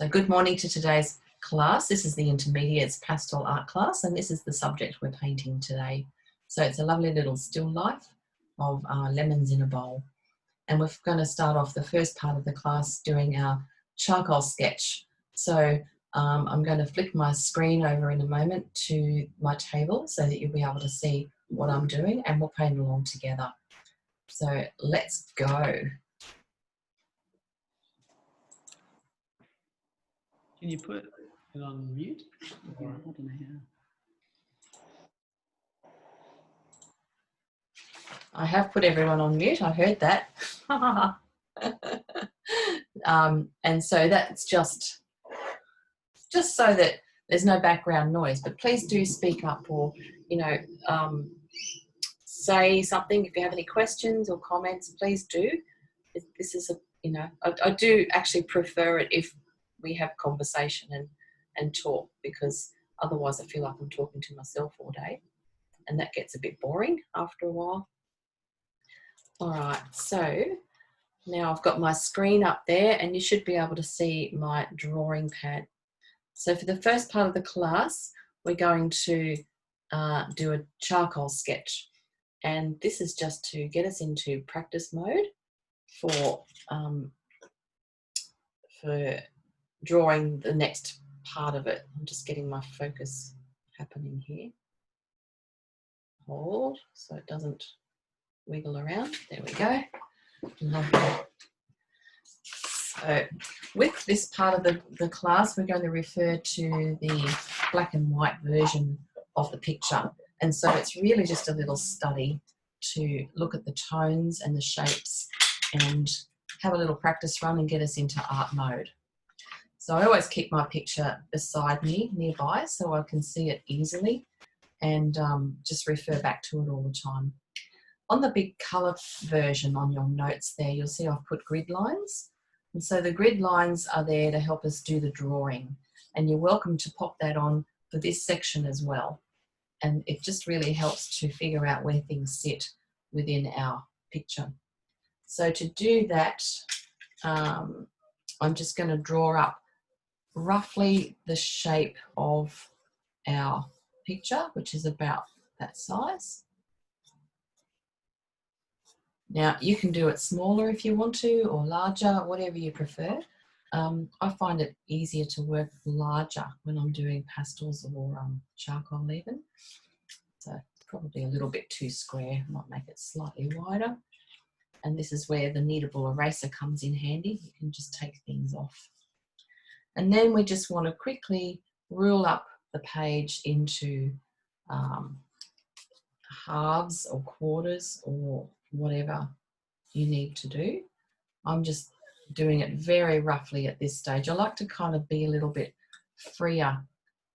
So good morning to today's class. This is the Intermediates Pastel Art class, and this is the subject we're painting today. So it's a lovely little still life of lemons in a bowl. And we're going to start off the first part of the class doing our charcoal sketch. So I'm going to flick my screen over in a moment to my table so that you'll be able to see what I'm doing, and we'll paint along together. So let's go. Can you put it on mute? Or I don't know how. I have put everyone on mute, I heard that. And so that's just so that there's no background noise, but please do speak up or, say something. If you have any questions or comments, please do. This is I do actually prefer it if we have conversation and talk, because otherwise I feel like I'm talking to myself all day, and that gets a bit boring after a while. All right, so now I've got my screen up there and you should be able to see my drawing pad. So for the first part of the class, we're going to do a charcoal sketch. And this is just to get us into practice mode for drawing the next part of it. I'm just getting my focus happening here. Hold so it doesn't wiggle around. There we go. Lovely. So with this part of the class, we're going to refer to the black and white version of the picture. And so it's really just a little study to look at the tones and the shapes and have a little practice run and get us into art mode. So I always keep my picture beside me nearby so I can see it easily and just refer back to it all the time. On the big colour version on your notes there, you'll see I've put grid lines. And so the grid lines are there to help us do the drawing. And you're welcome to pop that on for this section as well. And it just really helps to figure out where things sit within our picture. So to do that, I'm just going to draw up roughly the shape of our picture, which is about that size. Now you can do it smaller if you want to, or larger, whatever you prefer. I find it easier to work larger when I'm doing pastels or charcoal even. So it's probably a little bit too square. I might make it slightly wider. And this is where the kneadable eraser comes in handy. You can just take things off. And then we just want to quickly rule up the page into halves or quarters or whatever you need to do. I'm just doing it very roughly at this stage. I like to kind of be a little bit freer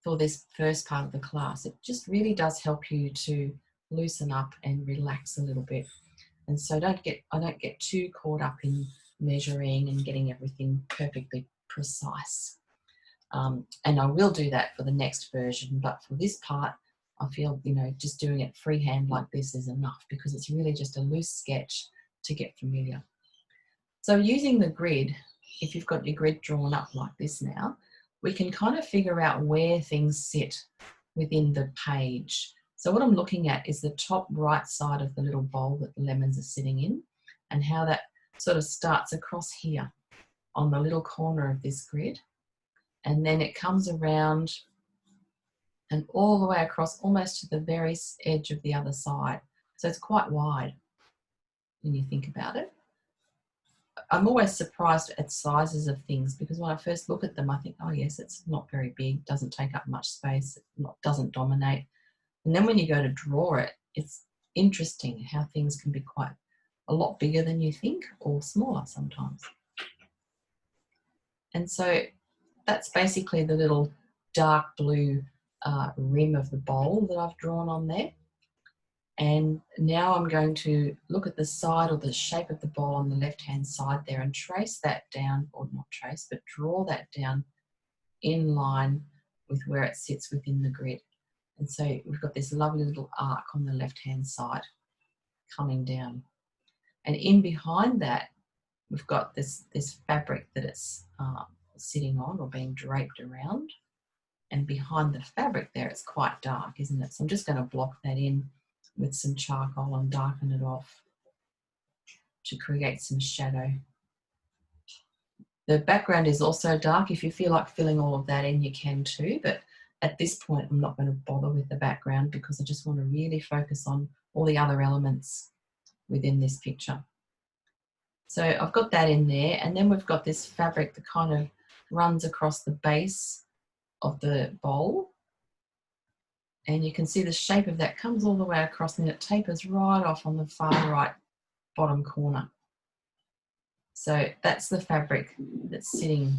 for this first part of the class. It just really does help you to loosen up and relax a little bit. And so I don't get too caught up in measuring and getting everything perfectly precise. And I will do that for the next version, but for this part, I feel, just doing it freehand like this is enough, because it's really just a loose sketch to get familiar. So using the grid, if you've got your grid drawn up like this now, we can kind of figure out where things sit within the page. So what I'm looking at is the top right side of the little bowl that the lemons are sitting in, and how that sort of starts across here on the little corner of this grid. And then it comes around and all the way across almost to the very edge of the other side. So it's quite wide when you think about it. I'm always surprised at sizes of things, because when I first look at them, I think, oh yes, it's not very big, doesn't take up much space, doesn't dominate. And then when you go to draw it, it's interesting how things can be quite a lot bigger than you think, or smaller sometimes. And so that's basically the little dark blue rim of the bowl that I've drawn on there. And now I'm going to look at the side or the shape of the bowl on the left-hand side there and trace that down, or not trace, but draw that down in line with where it sits within the grid. And so we've got this lovely little arc on the left-hand side coming down. And in behind that, we've got this fabric that it's sitting on or being draped around. And behind the fabric there, it's quite dark, isn't it? So I'm just going to block that in with some charcoal and darken it off to create some shadow. The background is also dark. If you feel like filling all of that in, you can too. But at this point, I'm not going to bother with the background because I just want to really focus on all the other elements within this picture. So I've got that in there. And then we've got this fabric that kind of runs across the base of the bowl. And you can see the shape of that comes all the way across and it tapers right off on the far right bottom corner. So that's the fabric that's sitting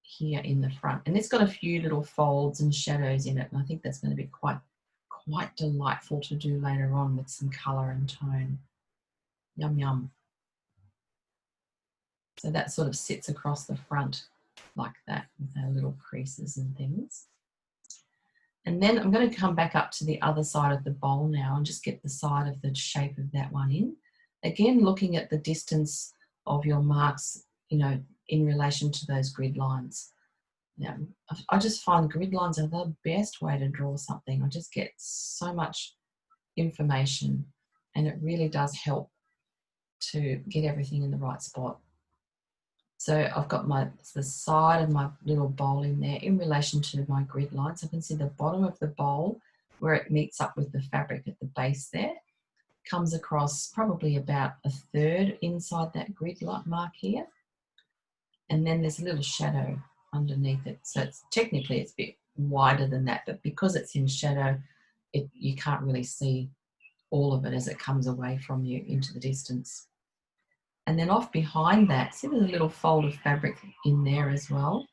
here in the front. And it's got a few little folds and shadows in it. And I think that's going to be quite delightful to do later on with some colour and tone. Yum, yum. So that sort of sits across the front like that with our little creases and things. And then I'm going to come back up to the other side of the bowl now and just get the side of the shape of that one in. Again, looking at the distance of your marks, you know, in relation to those grid lines. Now, I just find grid lines are the best way to draw something. I just get so much information and it really does help to get everything in the right spot. So I've got the side of my little bowl in there in relation to my grid lines. I can see the bottom of the bowl where it meets up with the fabric at the base there. Comes across probably about a third inside that grid mark here. And then there's a little shadow underneath it. So it's technically it's a bit wider than that, but because it's in shadow, you can't really see all of it as it comes away from you into the distance. And then off behind that, see there's a little fold of fabric in there as well.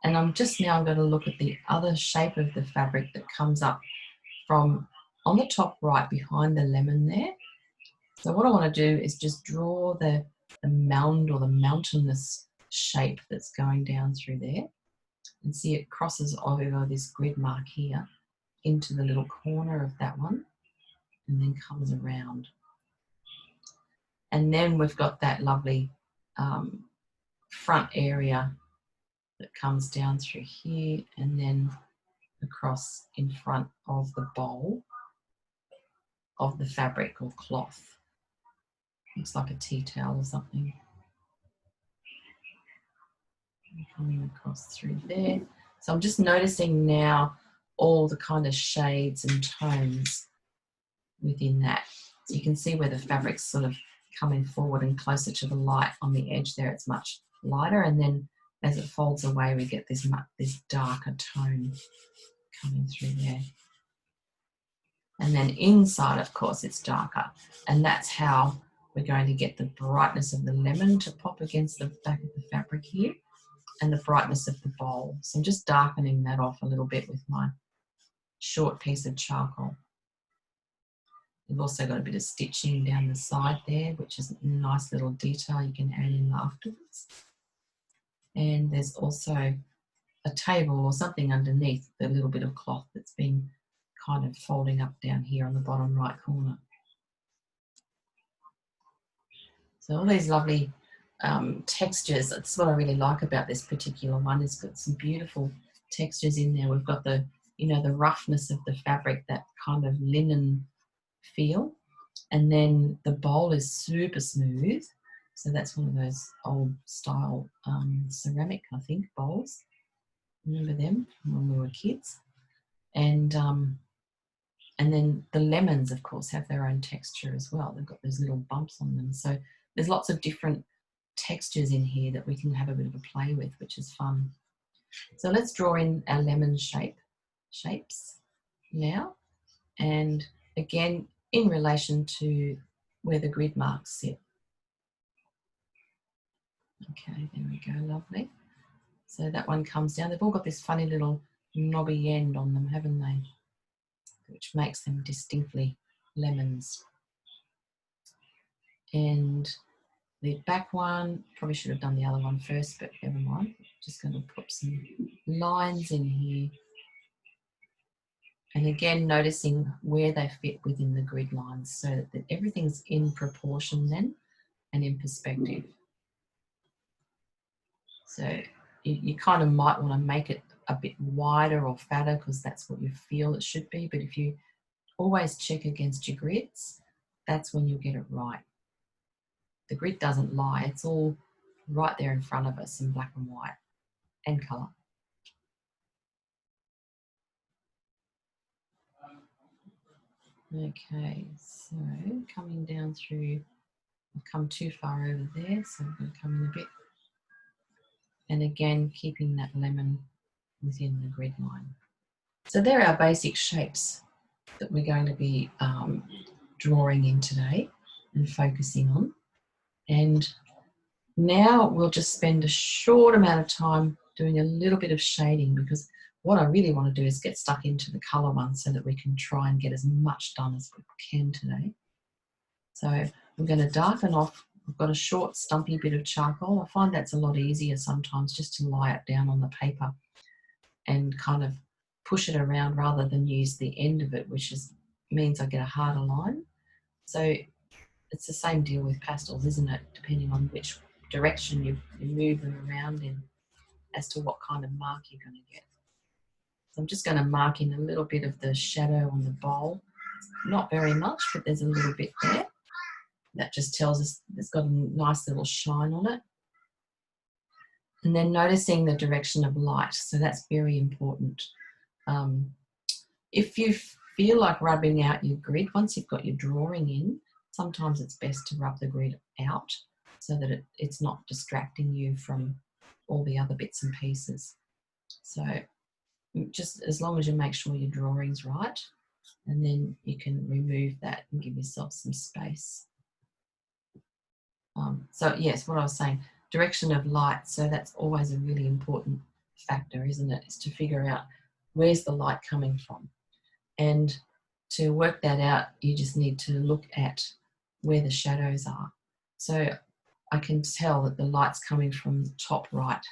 And I'm just now going to look at the other shape of the fabric that comes up from on the top right behind the lemon there. So what I want to do is just draw the mound or the mountainous shape that's going down through there and see it crosses over this grid mark here into the little corner of that one and then comes around. And then we've got that lovely front area that comes down through here and then across in front of the bowl of the fabric or cloth. Looks like a tea towel or something. Coming across through there. So I'm just noticing now all the kind of shades and tones within that. So you can see where the fabric's sort of coming forward and closer to the light on the edge there. It's much lighter, and then as it folds away, we get this darker tone coming through there. And then inside, of course, it's darker. And that's how we're going to get the brightness of the lemon to pop against the back of the fabric here and the brightness of the bowl. So I'm just darkening that off a little bit with my short piece of charcoal. We've also got a bit of stitching down the side there, which is a nice little detail you can add in afterwards. And there's also a table or something underneath the little bit of cloth that's been kind of folding up down here on the bottom right corner. So all these lovely textures, that's what I really like about this particular one. It's got some beautiful textures in there. We've got the, you know, the roughness of the fabric, that kind of linen feel. And then the bowl is super smooth. So that's one of those old style ceramic, I think, bowls. Remember them from when we were kids? And then the lemons, of course, have their own texture as well. They've got those little bumps on them. So there's lots of different textures in here that we can have a bit of a play with, which is fun. So let's draw in our lemon shapes now. And again, in relation to where the grid marks sit. Okay, there we go, lovely. So that one comes down. They've all got this funny little knobby end on them, haven't they? Which makes them distinctly lemons. And the back one, probably should have done the other one first, but never mind. Just going to put some lines in here. And again, noticing where they fit within the grid lines so that everything's in proportion then and in perspective. So you kind of might want to make it a bit wider or fatter because that's what you feel it should be. But if you always check against your grids, that's when you'll get it right. The grid doesn't lie. It's all right there in front of us in black and white and colour. Okay, so coming down through, I've come too far over there, so I'm going to come in a bit. And again, keeping that lemon within the grid line. So there are our basic shapes that we're going to be drawing in today and focusing on. And now we'll just spend a short amount of time doing a little bit of shading, because what I really want to do is get stuck into the colour one so that we can try and get as much done as we can today. So I'm going to darken off. I've got a short stumpy bit of charcoal. I find that's a lot easier sometimes, just to lie it down on the paper and kind of push it around rather than use the end of it, which means I get a harder line. So it's the same deal with pastels, isn't it? Depending on which direction you move them around in as to what kind of mark you're going to get. So I'm just going to mark in a little bit of the shadow on the bowl. Not very much, but there's a little bit there. That just tells us it's got a nice little shine on it. And then noticing the direction of light. So that's very important. If you feel like rubbing out your grid, once you've got your drawing in, sometimes it's best to rub the grid out so that it's not distracting you from all the other bits and pieces. So just as long as you make sure your drawing's right, and then you can remove that and give yourself some space. So yes, what I was saying, direction of light. So that's always a really important factor, isn't it? Is to figure out where's the light coming from. And to work that out, you just need to look at where the shadows are. So I can tell that the light's coming from the top right,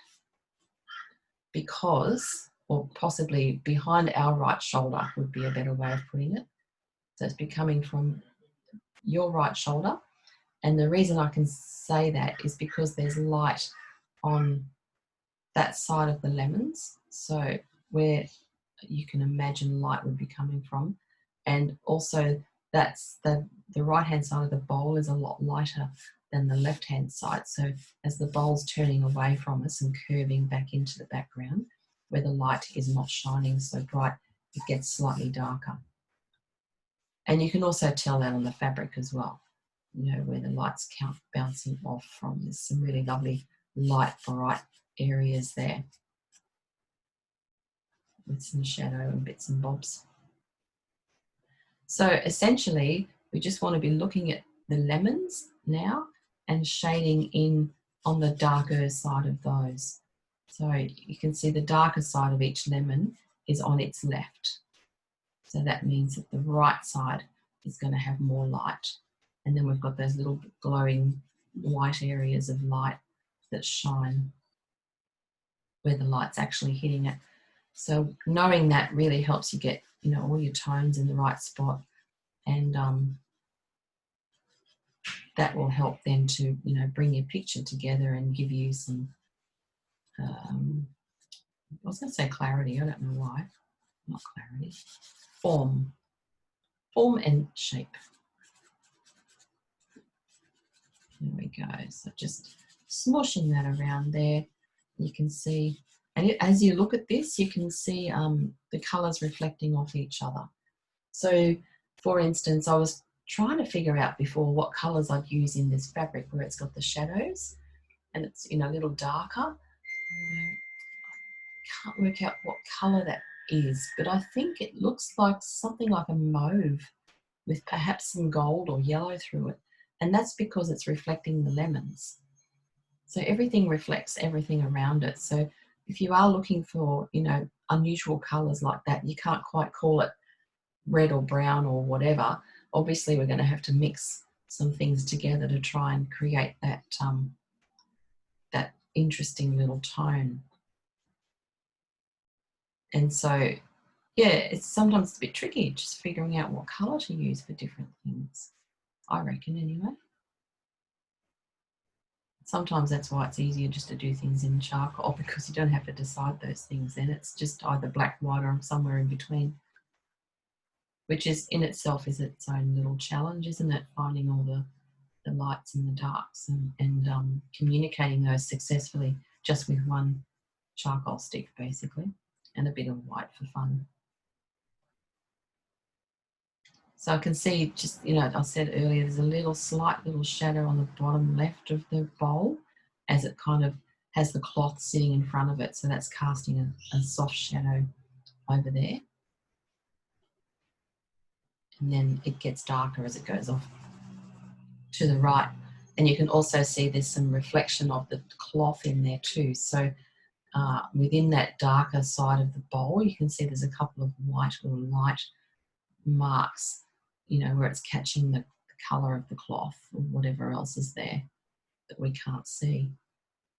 because, or possibly behind our right shoulder would be a better way of putting it. So it's coming from your right shoulder. And the reason I can say that is because there's light on that side of the lemons. So where you can imagine light would be coming from. And also that's the right-hand side of the bowl is a lot lighter than the left-hand side. So as the bowl's turning away from us and curving back into the background, where the light is not shining so bright, it gets slightly darker. And you can also tell that on the fabric as well, you know, where the light's bouncing off from. There's some really lovely light, bright areas there with some shadow and bits and bobs. So essentially, we just want to be looking at the lemons now and shading in on the darker side of those. So you can see the darker side of each lemon is on its left. So that means that the right side is going to have more light. And then we've got those little glowing white areas of light that shine where the light's actually hitting it. So knowing that really helps you get, you know, all your tones in the right spot, and that will help then to, you know, bring your picture together and give you some, I was going to say clarity, I don't know why, not clarity, form and shape. There we go. So just smushing that around there. You can see, and as you look at this, you can see the colours reflecting off each other. So, for instance, I was trying to figure out before what colours I'd use in this fabric where it's got the shadows and it's, you know, a little darker. I can't work out what colour that is, but I think it looks like something like a mauve with perhaps some gold or yellow through it. And that's because it's reflecting the lemons. So everything reflects everything around it. So if you are looking for, you know, unusual colours like that, you can't quite call it red or brown or whatever. Obviously, we're going to have to mix some things together to try and create that, that interesting little tone. And so, yeah, it's sometimes a bit tricky just figuring out what colour to use for different things, I reckon anyway. Sometimes that's why it's easier just to do things in charcoal, because you don't have to decide those things then. It's just either black, white, or somewhere in between, which is in itself is its own little challenge, isn't it? Finding all the lights and the darks and communicating those successfully just with one charcoal stick, basically, and a bit of white for fun. So I can see just, you know, I said earlier, there's a slight little shadow on the bottom left of the bowl as it kind of has the cloth sitting in front of it. So that's casting a soft shadow over there. And then it gets darker as it goes off to the right. And you can also see there's some reflection of the cloth in there too. So within that darker side of the bowl, you can see there's a couple of white or light marks, you know, where it's catching the colour of the cloth or whatever else is there that we can't see.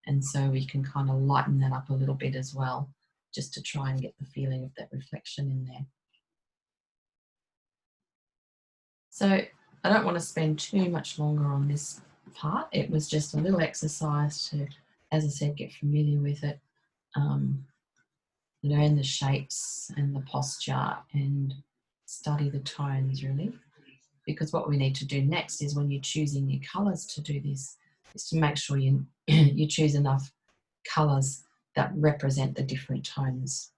And so we can kind of lighten that up a little bit as well, just to try and get the feeling of that reflection in there. So I don't want to spend too much longer on this part. It was just a little exercise to, as I said, get familiar with it, learn the shapes and the posture and study the tones really. Because what we need to do next is when you're choosing your colours to do this, is to make sure you, you choose enough colours that represent the different tones.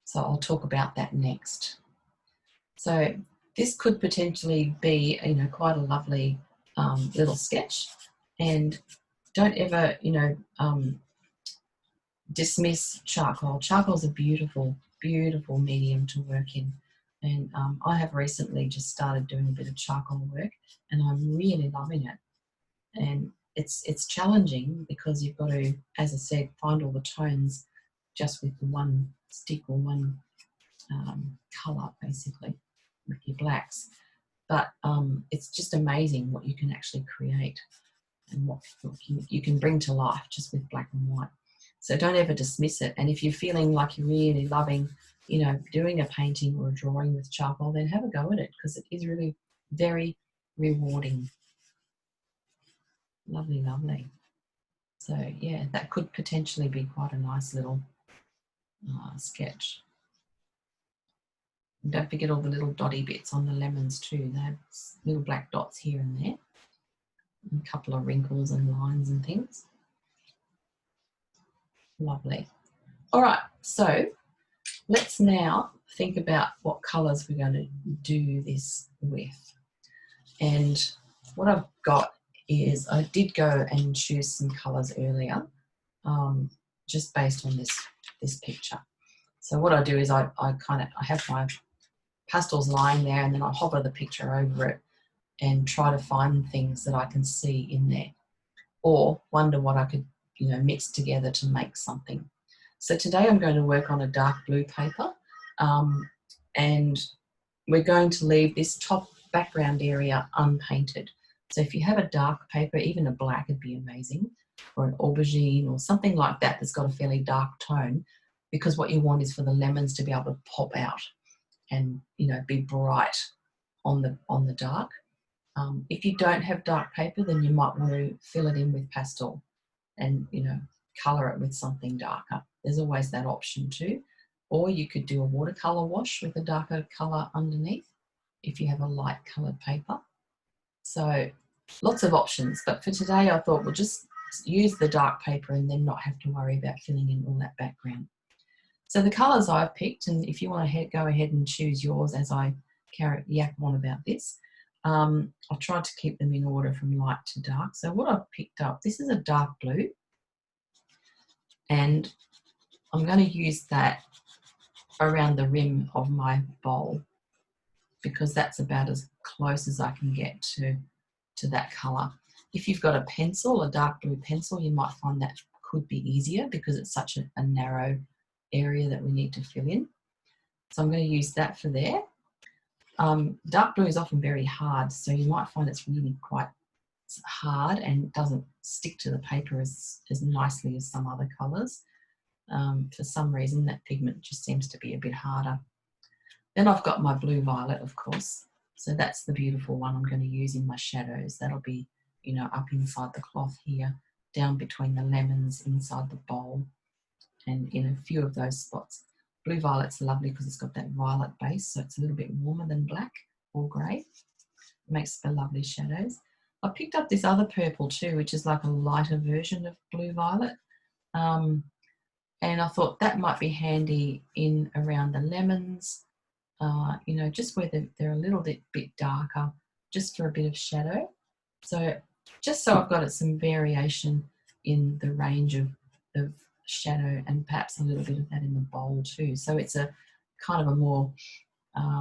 So I'll talk about that next. So this could potentially be, you know, quite a lovely little sketch, and don't ever, you know, dismiss charcoal. Charcoal's a beautiful, beautiful medium to work in. And I have recently just started doing a bit of charcoal work, and I'm really loving it. And it's challenging because you've got to, as I said, find all the tones just with the one stick or one colour, basically, with your blacks. But it's just amazing what you can actually create and what you can bring to life just with black and white. So don't ever dismiss it. And if you're feeling like you're really loving, you know, doing a painting or a drawing with charcoal, then have a go at it, because it is really very rewarding. Lovely, lovely. So yeah, that could potentially be quite a nice little sketch. And don't forget all the little dotty bits on the lemons too. They have little black dots here and there. And a couple of wrinkles and lines and things. Lovely. All right, so let's now think about what colours we're going to do this with. And what I've got is, I did go and choose some colours earlier, just based on this picture. So what I do is I have my pastels lying there, and then I hover the picture over it and try to find things that I can see in there, or wonder what I could, you know, mix together to make something. So today I'm going to work on a dark blue paper, and we're going to leave this top background area unpainted. So if you have a dark paper, even a black would be amazing, or an aubergine or something like that that's got a fairly dark tone, because what you want is for the lemons to be able to pop out and, you know, be bright on the dark. If you don't have dark paper, then you might want to fill it in with pastel and, you know, colour it with something darker. There's always that option too. Or you could do a watercolour wash with a darker colour underneath if you have a light coloured paper. So lots of options, but for today I thought we'll just use the dark paper and then not have to worry about filling in all that background. So the colours I've picked, and if you want to go ahead and choose yours as I yak on about this, I've tried to keep them in order from light to dark. So what I've picked up, this is a dark blue, and I'm going to use that around the rim of my bowl, because that's about as close as I can get to that colour. If you've got a pencil, a dark blue pencil, you might find that could be easier because it's such a narrow area that we need to fill in. So I'm going to use that for there. Dark blue is often very hard, so you might find it's really quite hard and doesn't stick to the paper as nicely as some other colours. For some reason, that pigment just seems to be a bit harder. Then I've got my blue violet, of course. So that's the beautiful one I'm going to use in my shadows. That'll be you know, up inside the cloth here, down between the lemons, inside the bowl, and in a few of those spots. Blue violet's lovely because it's got that violet base, so it's a little bit warmer than black or grey. It makes for lovely shadows. I picked up this other purple too, which is like a lighter version of blue violet. And I thought that might be handy in around the lemons, you know, just where they're a little bit darker, just for a bit of shadow. So just so I've got some variation in the range of shadow, and perhaps a little bit of that in the bowl too. So it's a kind of a more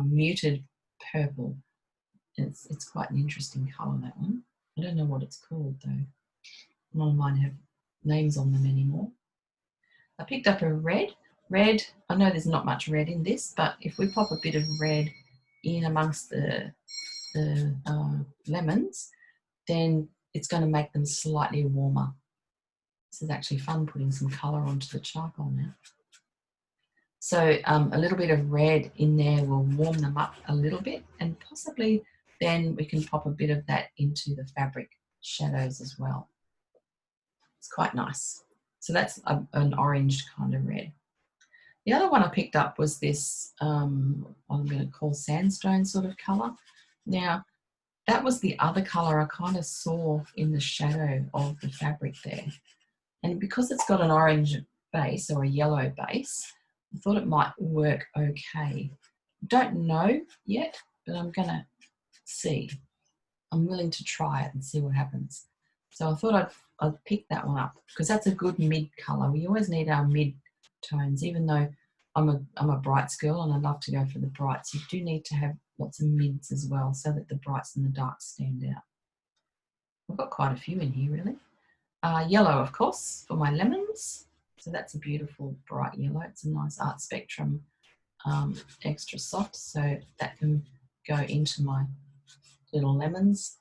muted purple. It's quite an interesting colour, that one. I don't know what it's called though. None of mine have names on them anymore. I picked up a red. Red, I know there's not much red in this, but if we pop a bit of red in amongst the lemons, then it's going to make them slightly warmer. This is actually fun, putting some colour onto the charcoal now. So a little bit of red in there will warm them up a little bit, and possibly then we can pop a bit of that into the fabric shadows as well. It's quite nice. So that's an orange kind of red. The other one I picked up was this, I'm going to call sandstone sort of colour. Now, that was the other colour I kind of saw in the shadow of the fabric there. And because it's got an orange base or a yellow base, I thought it might work okay. Don't know yet, but I'm going to see. I'm willing to try it and see what happens. So I thought I'd pick that one up because that's a good mid colour. We always need our mid tones, even though I'm a brights girl and I love to go for the brights. You do need to have lots of mids as well so that the brights and the darks stand out. I've got quite a few in here really. Yellow, of course, for my lemons. So that's a beautiful bright yellow. It's a nice Art Spectrum extra soft, so that can go into my little lemons.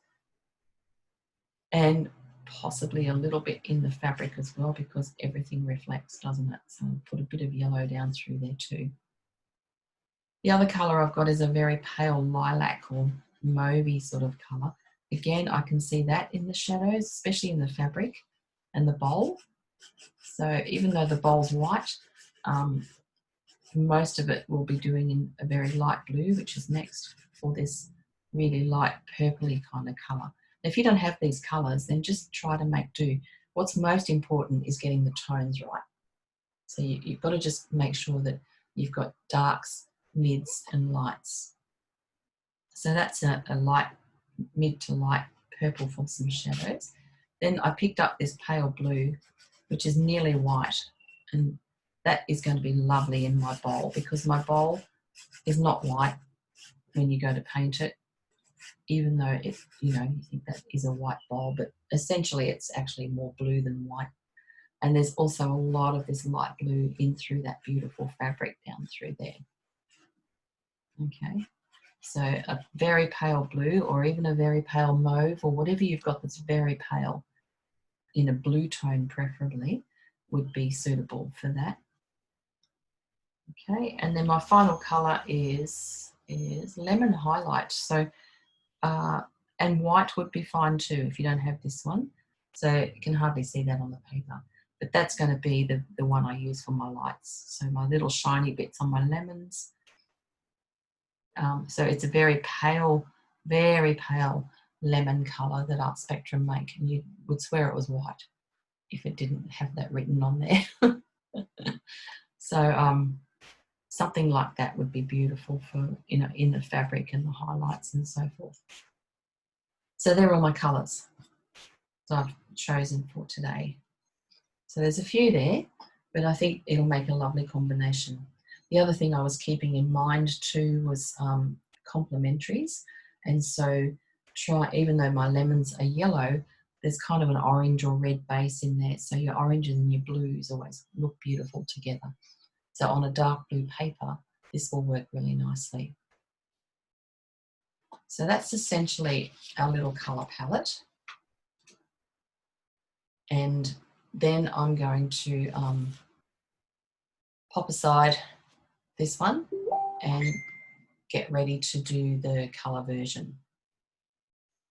And possibly a little bit in the fabric as well, because everything reflects, doesn't it? So I'll put a bit of yellow down through there too. The other colour I've got is a very pale lilac or mauvey sort of colour. Again, I can see that in the shadows, especially in the fabric and the bowl. So even though the bowl's white, most of it we'll be doing in a very light blue, which is next, for this really light purpley kind of colour. If you don't have these colours, then just try to make do. What's most important is getting the tones right. So you've got to just make sure that you've got darks, mids and lights. So that's a light, mid to light purple for some shadows. Then I picked up this pale blue, which is nearly white, and that is going to be lovely in my bowl, because my bowl is not white when you go to paint it, even though it, you know, you think that is a white bowl, but essentially it's actually more blue than white. And there's also a lot of this light blue in through that beautiful fabric down through there. Okay, so a very pale blue, or even a very pale mauve, or whatever you've got that's very pale, in a blue tone preferably, would be suitable for that. Okay, and then my final colour is lemon highlight. So and white would be fine too if you don't have this one. So you can hardly see that on the paper. But that's going to be the one I use for my lights. So my little shiny bits on my lemons. So it's a very pale lemon colour that Art Spectrum make. And you would swear it was white if it didn't have that written on there. So something like that would be beautiful for, you know, in the fabric and the highlights and so forth. So they're all my colours that I've chosen for today. So there's a few there, but I think it'll make a lovely combination. The other thing I was keeping in mind too was complementaries. And so even though my lemons are yellow, there's kind of an orange or red base in there. So your oranges and your blues always look beautiful together. So on a dark blue paper, this will work really nicely. So that's essentially our little colour palette. And then I'm going to pop aside this one and get ready to do the colour version.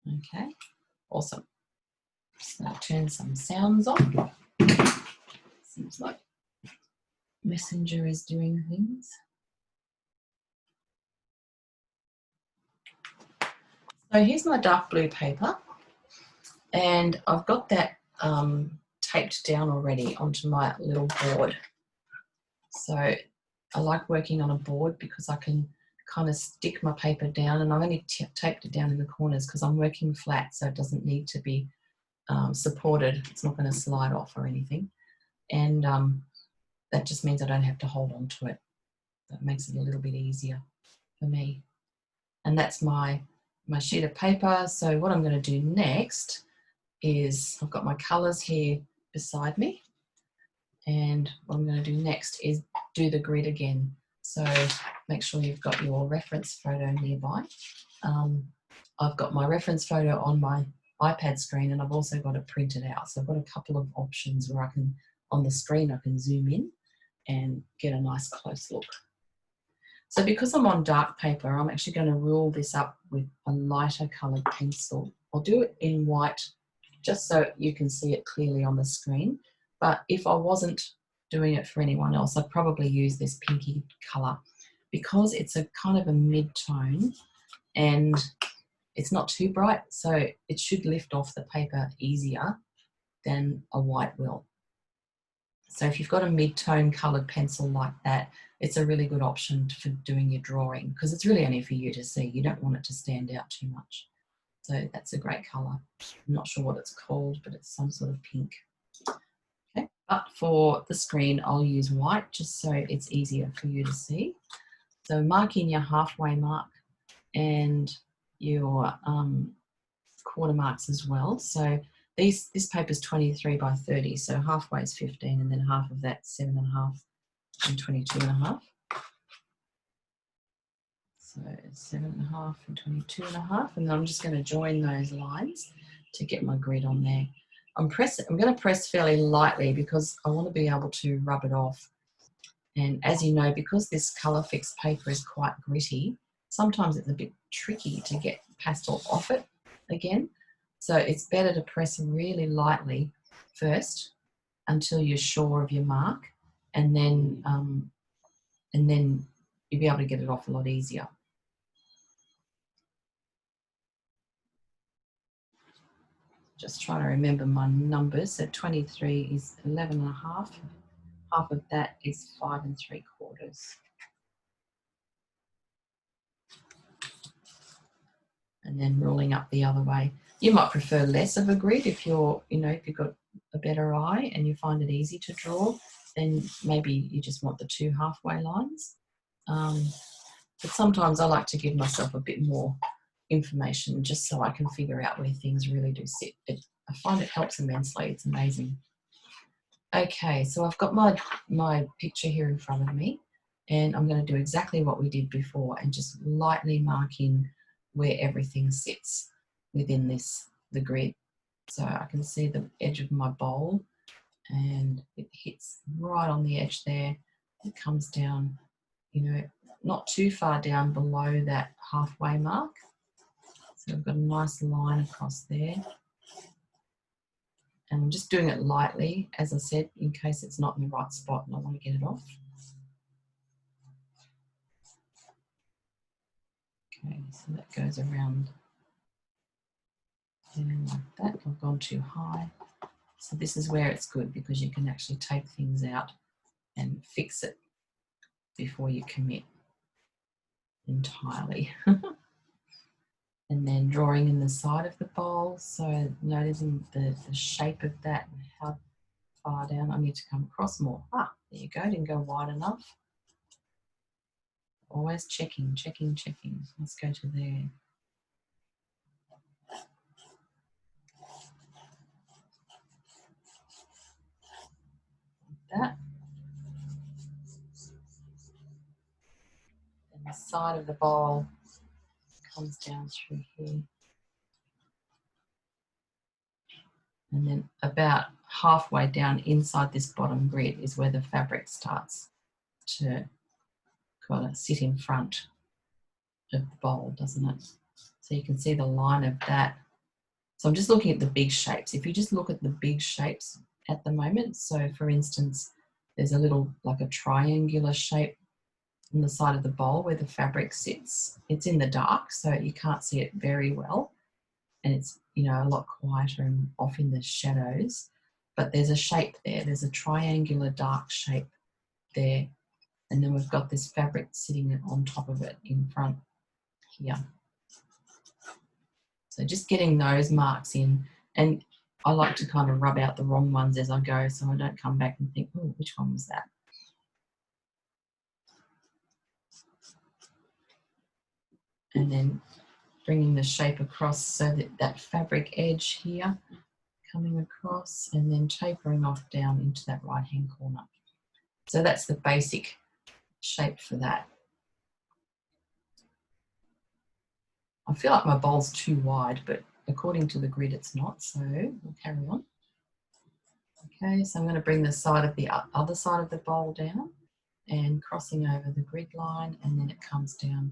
Okay, awesome. Just going to turn some sounds on. Seems like Messenger is doing things. So here's my dark blue paper, and I've got that taped down already onto my little board. So I like working on a board because I can kind of stick my paper down, and I've only taped it down in the corners because I'm working flat, so it doesn't need to be supported. It's not going to slide off or anything. And that just means I don't have to hold on to it. That makes it a little bit easier for me. And that's my sheet of paper. So what I'm going to do next is I've got my colours here beside me. And what I'm going to do next is do the grid again. So make sure you've got your reference photo nearby. I've got my reference photo on my iPad screen, and I've also got it printed out. So I've got a couple of options where I can, on the screen, I can zoom in and get a nice close look. So because I'm on dark paper, I'm actually going to rule this up with a lighter coloured pencil. I'll do it in white just so you can see it clearly on the screen. But if I wasn't doing it for anyone else, I'd probably use this pinky colour because it's a kind of a mid-tone and it's not too bright, so it should lift off the paper easier than a white will. So if you've got a mid-tone coloured pencil like that, it's a really good option for doing your drawing because it's really only for you to see. You don't want it to stand out too much. So that's a great colour. I'm not sure what it's called, but it's some sort of pink. Okay, but for the screen, I'll use white just so it's easier for you to see. So mark in your halfway mark and your quarter marks as well. So this paper is 23 by 30, so halfway is 15, and then half of that 7.5 and 22.5. So 7.5 and 22.5, and then I'm just going to join those lines to get my grid on there. I'm going to press fairly lightly because I want to be able to rub it off. And as you know, because this colour fixed paper is quite gritty, sometimes it's a bit tricky to get pastel off it again. So it's better to press really lightly first until you're sure of your mark, and then you'll be able to get it off a lot easier. Just trying to remember my numbers. So 23 is 11.5. Half of that is 5 3/4. And then ruling up the other way. You might prefer less of a grid if you're, if you've got a better eye and you find it easy to draw, then maybe you just want the 2 halfway lines. But sometimes I like to give myself a bit more information just so I can figure out where things really do sit. I find it helps immensely. It's amazing. Okay, so I've got my picture here in front of me, and I'm going to do exactly what we did before and just lightly mark in where everything sits within the grid. So I can see the edge of my bowl, and it hits right on the edge there. It comes down, not too far down below that halfway mark. So I've got a nice line across there. And I'm just doing it lightly, as I said, in case it's not in the right spot and I want to get it off. Okay, so that goes around and like that. I've gone too high. So this is where it's good because you can actually take things out and fix it before you commit entirely. And then drawing in the side of the bowl. So noticing the shape of that and how far down I need to come across more. Ah, there you go, didn't go wide enough. Always checking. Let's go to there. Like that. And the side of the bowl comes down through here. And then about halfway down inside this bottom grid is where the fabric starts to kind of sit in front of the bowl, doesn't it? So you can see the line of that So I'm just looking at the big shapes. If you just look at the big shapes at the moment, so for instance, there's a little, like a triangular shape on the side of the bowl where the fabric sits. It's in the dark, so you can't see it very well. And it's, you know, a lot quieter and off in the shadows. But there's a shape there. There's a triangular dark shape there. And then we've got this fabric sitting on top of it in front here. So just getting those marks in. And I like to kind of rub out the wrong ones as I go so I don't come back and think, oh, which one was that? And then bringing the shape across so that that fabric edge here coming across and then tapering off down into that right hand corner. So that's the basic shape for that. I feel like my bowl's too wide, but according to the grid it's not, so we'll carry on. Okay, so I'm going to bring the side of the other side of the bowl down and crossing over the grid line, and then it comes down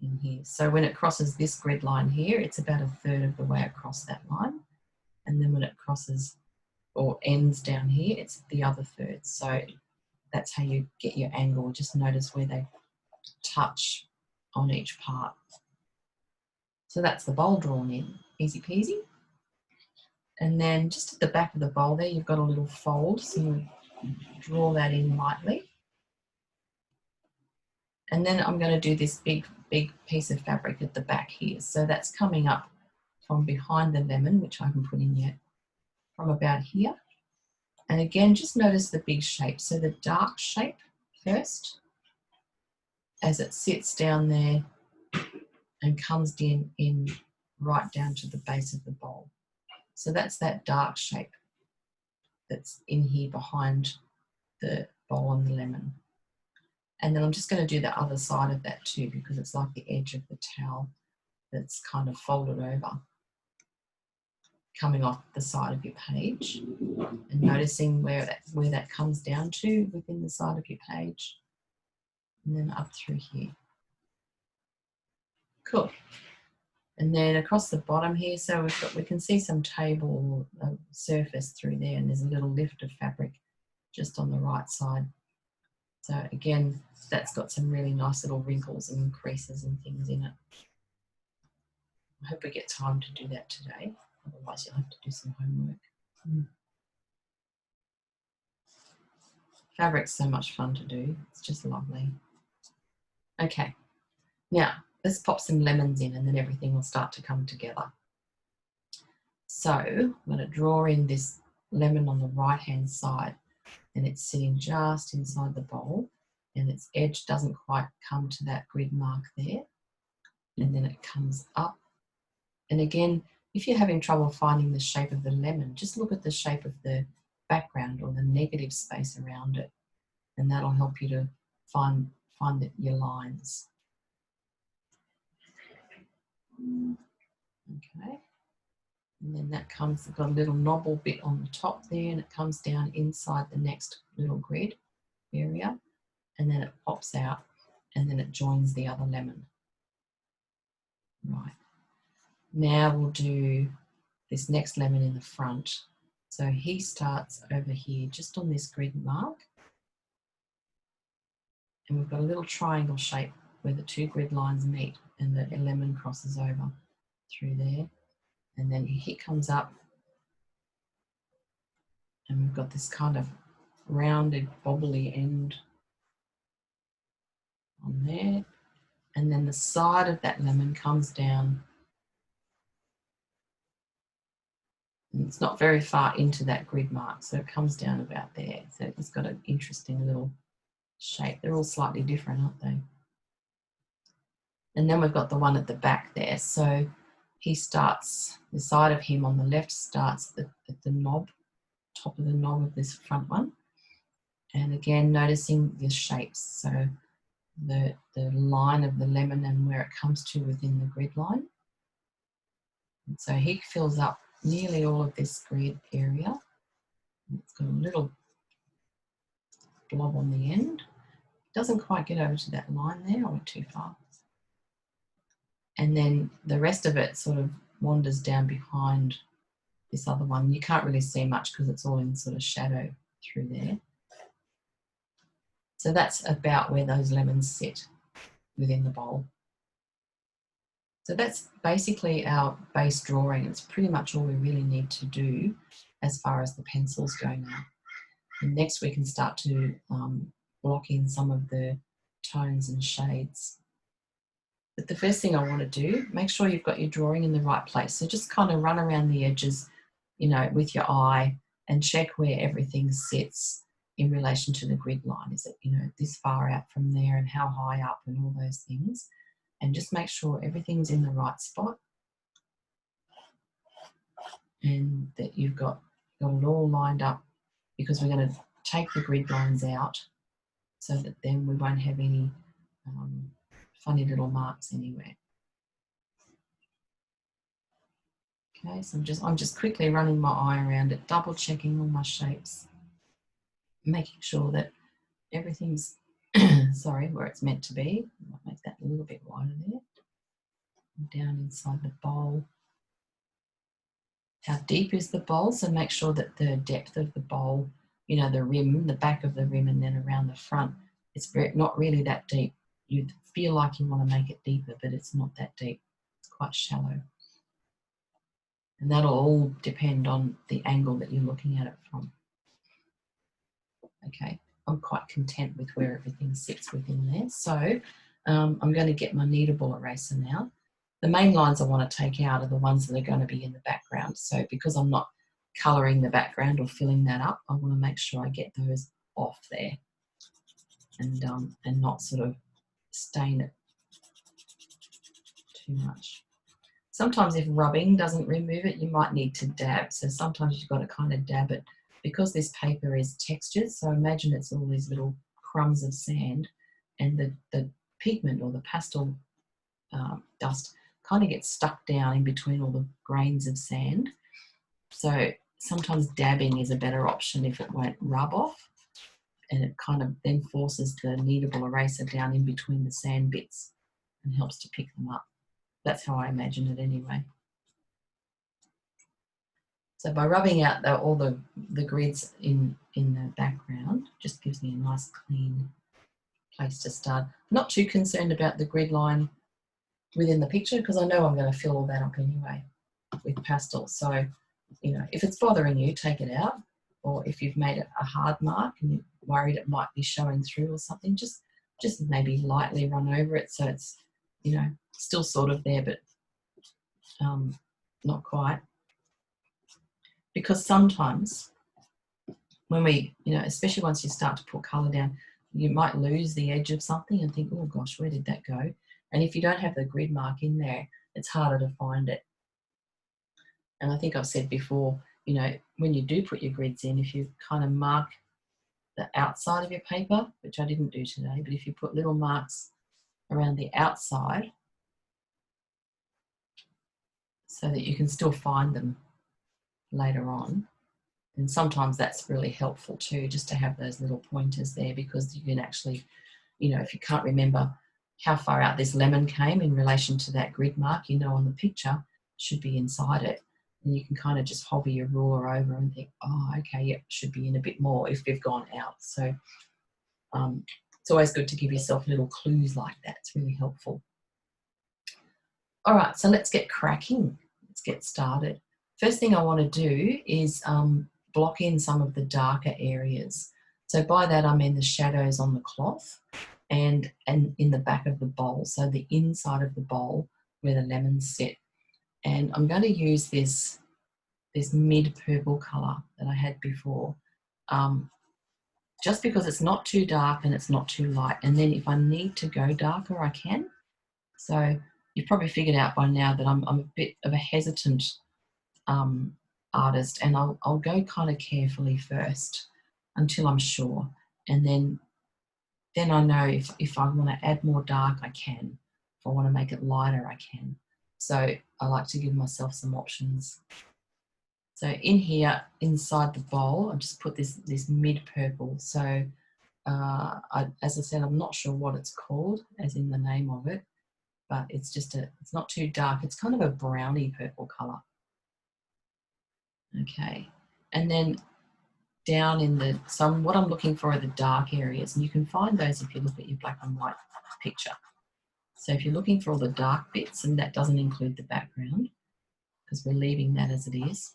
in here. So when it crosses this grid line here, it's about 1/3 of the way across that line. And then when it crosses or ends down here, it's the other 1/3. So that's how you get your angle. Just notice where they touch on each part. So that's the bowl drawn in, easy peasy. And then just at the back of the bowl there, you've got a little fold, so you draw that in lightly. And then I'm going to do this big piece of fabric at the back here. So that's coming up from behind the lemon, which I haven't put in yet, from about here. And again, just notice the big shape. So the dark shape first, as it sits down there and comes in right down to the base of the bowl. So that's that dark shape that's in here behind the bowl and the lemon. And then I'm just going to do the other side of that too, because it's like the edge of the towel that's kind of folded over, coming off the side of your page, and noticing where that comes down to within the side of your page, and then up through here. Cool. And then across the bottom here, so we can see some table surface through there, and there's a little lift of fabric just on the right side. So again, that's got some really nice little wrinkles and creases and things in it. I hope we get time to do that today, otherwise you'll have to do some homework. Fabric's so much fun to do, it's just lovely. Okay, now let's pop some lemons in and then everything will start to come together. So I'm going to draw in this lemon on the right hand side, and it's sitting just inside the bowl, and its edge doesn't quite come to that grid mark there, and then it comes up. And again, if you're having trouble finding the shape of the lemon, just look at the shape of the background or the negative space around it, and that'll help you to find your lines. Okay, and then that comes, got a little knobble bit on the top there, and it comes down inside the next little grid area, and then it pops out, and then it joins the other lemon. Right, now we'll do this next lemon in the front. So he starts over here, just on this grid mark, and we've got a little triangle shape where the two grid lines meet, and the lemon crosses over through there, and then he comes up, and we've got this kind of rounded, bobbly end on there, and then the side of that lemon comes down, and it's not very far into that grid mark, so it comes down about there. So it's got an interesting little shape. They're all slightly different, aren't they? And then we've got the one at the back there. So he starts, the side of him on the left starts at the knob, top of the knob of this front one. And again, noticing the shapes. So the line of the lemon and where it comes to within the grid line. And so he fills up nearly all of this grid area. It's got a little blob on the end. Doesn't quite get over to that line there, I went too far. And then the rest of it sort of wanders down behind this other one. You can't really see much because it's all in sort of shadow through there. So that's about where those lemons sit within the bowl. So that's basically our base drawing. It's pretty much all we really need to do as far as the pencils go now. And next we can start to block in some of the tones and shades. But the first thing I want to do, make sure you've got your drawing in the right place. So just kind of run around the edges, you know, with your eye and check where everything sits in relation to the grid line. Is it, you know, this far out from there and how high up and all those things. And just make sure everything's in the right spot and that you've got it all lined up, because we're going to take the grid lines out so that then we won't have any funny little marks anywhere. Okay, so I'm just quickly running my eye around it, double checking all my shapes, making sure that everything's sorry, where it's meant to be. I'll make that a little bit wider there. Down inside the bowl. How deep is the bowl? So make sure that the depth of the bowl, you know, the rim, the back of the rim, and then around the front, it's not really that deep. You feel like you want to make it deeper, but it's not that deep. It's quite shallow. And that'll all depend on the angle that you're looking at it from. Okay, I'm quite content with where everything sits within there. So I'm going to get my kneadable eraser now. The main lines I want to take out are the ones that are going to be in the background. So because I'm not colouring the background or filling that up, I want to make sure I get those off there and not sort of stain it too much. Sometimes if rubbing doesn't remove it, you might need to dab. So sometimes you've got to kind of dab it, because this paper is textured. So imagine it's all these little crumbs of sand, and the pigment or the pastel dust kind of gets stuck down in between all the grains of sand. So sometimes dabbing is a better option if it won't rub off, and it kind of then forces the kneadable eraser down in between the sand bits and helps to pick them up. That's how I imagine it anyway. So by rubbing out all the grids in the background, just gives me a nice clean place to start. Not too concerned about the grid line within the picture, because I know I'm going to fill all that up anyway with pastels. So, you know, if it's bothering you, take it out. Or if you've made it a hard mark and you're worried it might be showing through or something, just maybe lightly run over it so it's, you know, still sort of there, but not quite. Because sometimes when we, you know, especially once you start to put colour down, you might lose the edge of something and think, oh gosh, where did that go? And if you don't have the grid mark in there, it's harder to find it. And I think I've said before, you know, when you do put your grids in, if you kind of mark the outside of your paper, which I didn't do today, but if you put little marks around the outside so that you can still find them later on. And sometimes that's really helpful too, just to have those little pointers there, because you can actually, you know, if you can't remember how far out this lemon came in relation to that grid mark, you know, on the picture, should be inside it. And you can kind of just hover your ruler over and think, oh, okay, yeah, should be in a bit more if we've gone out. So it's always good to give yourself little clues like that. It's really helpful. All right, so let's get cracking. Let's get started. First thing I want to do is block in some of the darker areas. So by that I mean the shadows on the cloth and in the back of the bowl, so the inside of the bowl where the lemons sit. And I'm going to use this mid-purple colour that I had before, just because it's not too dark and it's not too light. And then if I need to go darker, I can. So you've probably figured out by now that I'm a bit of a hesitant artist, and I'll go kind of carefully first until I'm sure, and then I know if I want to add more dark, I can. If I want to make it lighter, I can. So I like to give myself some options. So in here, inside the bowl, I just put this mid-purple. So as I said, I'm not sure what it's called, as in the name of it, but it's just it's not too dark. It's kind of a browny purple colour. Okay, and then down in the, what I'm looking for are the dark areas, and you can find those if you look at your black and white picture. So if you're looking for all the dark bits, and that doesn't include the background, because we're leaving that as it is,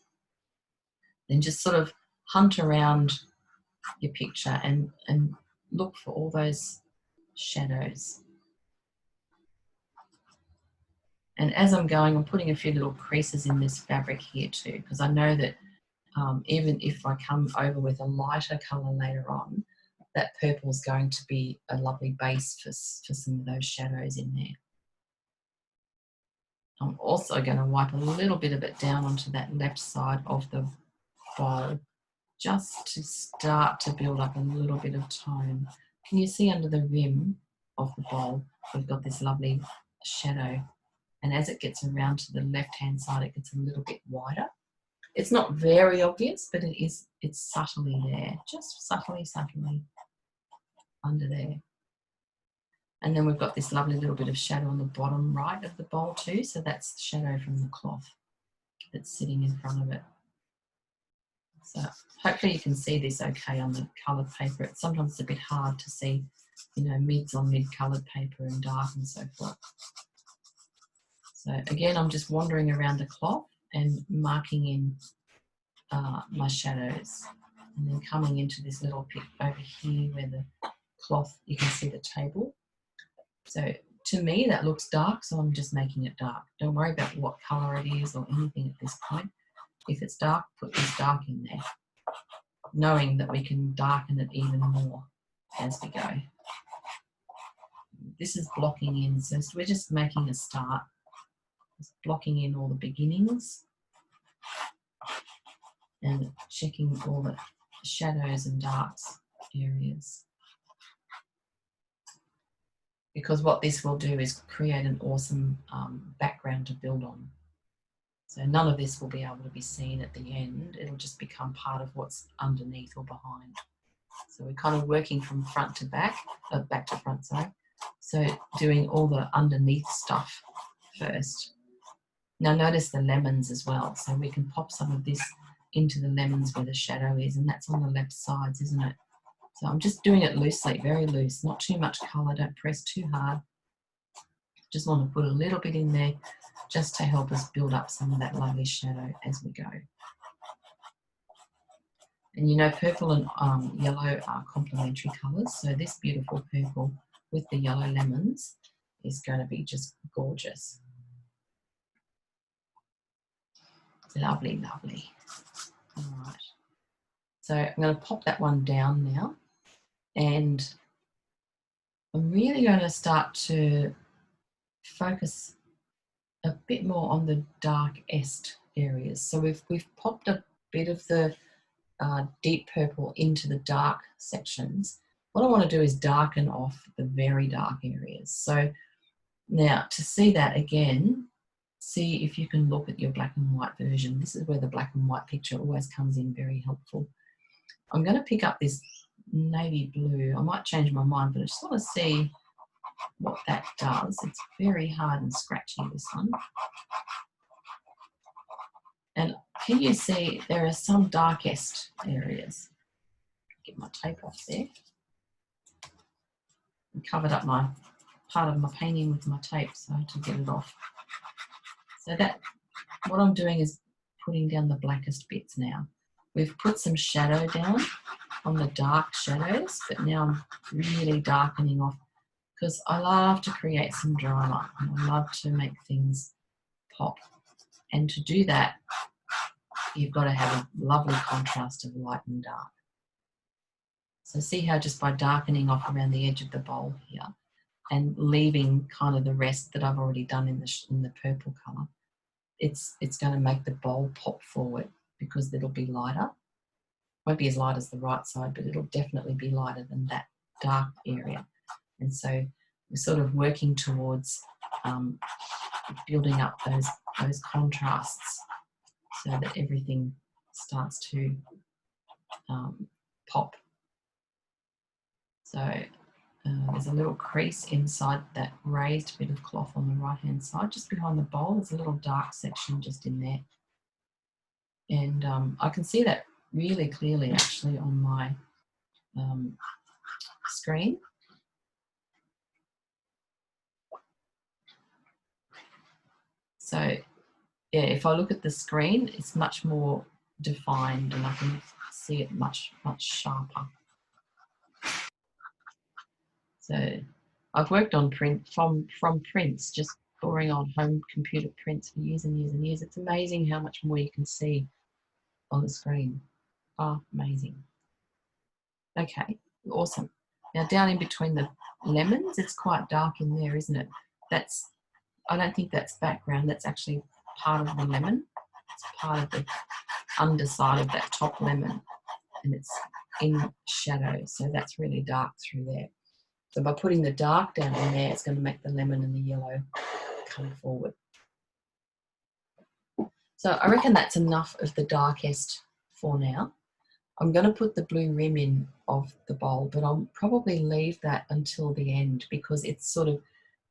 then just sort of hunt around your picture and look for all those shadows. And as I'm going, I'm putting a few little creases in this fabric here too, because I know that even if I come over with a lighter colour later on, that purple is going to be a lovely base for some of those shadows in there. I'm also going to wipe a little bit of it down onto that left side of the bowl, just to start to build up a little bit of tone. Can you see under the rim of the bowl, we've got this lovely shadow, and as it gets around to the left-hand side, it gets a little bit wider. It's not very obvious, but it's subtly there, just subtly under there. And then we've got this lovely little bit of shadow on the bottom right of the bowl too, so that's the shadow from the cloth that's sitting in front of it. So hopefully you can see this okay on the coloured paper. It's sometimes a bit hard to see, you know, mids on mid coloured paper and dark and so forth. So again, I'm just wandering around the cloth and marking in my shadows, and then coming into this little bit over here where the cloth, you can see the table. So to me that looks dark, so I'm just making it dark. Don't worry about what colour it is or anything at this point. If it's dark, put this dark in there, knowing that we can darken it even more as we go. This is blocking in, so we're just making a start. Just blocking in all the beginnings and checking all the shadows and darks areas. Because what this will do is create an awesome background to build on. So none of this will be able to be seen at the end. It'll just become part of what's underneath or behind. So we're kind of working from front to back, back to front, sorry. So doing all the underneath stuff first. Now notice the lemons as well. So we can pop some of this into the lemons where the shadow is, and that's on the left sides, isn't it? So I'm just doing it loosely, very loose, not too much colour, don't press too hard. Just want to put a little bit in there just to help us build up some of that lovely shadow as we go. And you know, purple and yellow are complementary colours, so this beautiful purple with the yellow lemons is going to be just gorgeous. Lovely, lovely. All right. So I'm going to pop that one down now, and I'm really going to start to focus a bit more on the dark est areas. So we've popped a bit of the deep purple into the dark sections. What I want to do is darken off the very dark areas. So now to see that again, see if you can look at your black and white version. This is where the black and white picture always comes in very helpful. I'm going to pick up this navy blue. I might change my mind, but I just want to see what that does. It's very hard and scratchy, this one. And can you see there are some darkest areas? Get my tape off there. I covered up my part of my painting with my tape, so I had to get it off. So that, what I'm doing is putting down the blackest bits now. We've put some shadow down on the dark shadows, but now I'm really darkening off, because I love to create some drama and I love to make things pop. And to do that, you've got to have a lovely contrast of light and dark. So see how just by darkening off around the edge of the bowl here and leaving kind of the rest that I've already done in the purple colour, it's going to make the bowl pop forward, because it'll be lighter. Won't be as light as the right side, but it'll definitely be lighter than that dark area. And so we're sort of working towards building up those contrasts so that everything starts to pop. So there's a little crease inside that raised bit of cloth on the right hand side, just behind the bowl. There's a little dark section just in there. And I can see that really clearly actually on my screen. So yeah, if I look at the screen, it's much more defined and I can see it much sharper. So I've worked on print from prints, just drawing on home computer prints for years and years and years. It's amazing how much more you can see on the screen. Oh, amazing. Okay, awesome. Now down in between the lemons, it's quite dark in there, isn't it? I don't think that's background, that's actually part of the lemon. It's part of the underside of that top lemon and it's in shadow, so that's really dark through there. So by putting the dark down in there, it's going to make the lemon and the yellow come forward. So I reckon that's enough of the darkest for now. I'm going to put the blue rim in of the bowl, but I'll probably leave that until the end because it's sort of,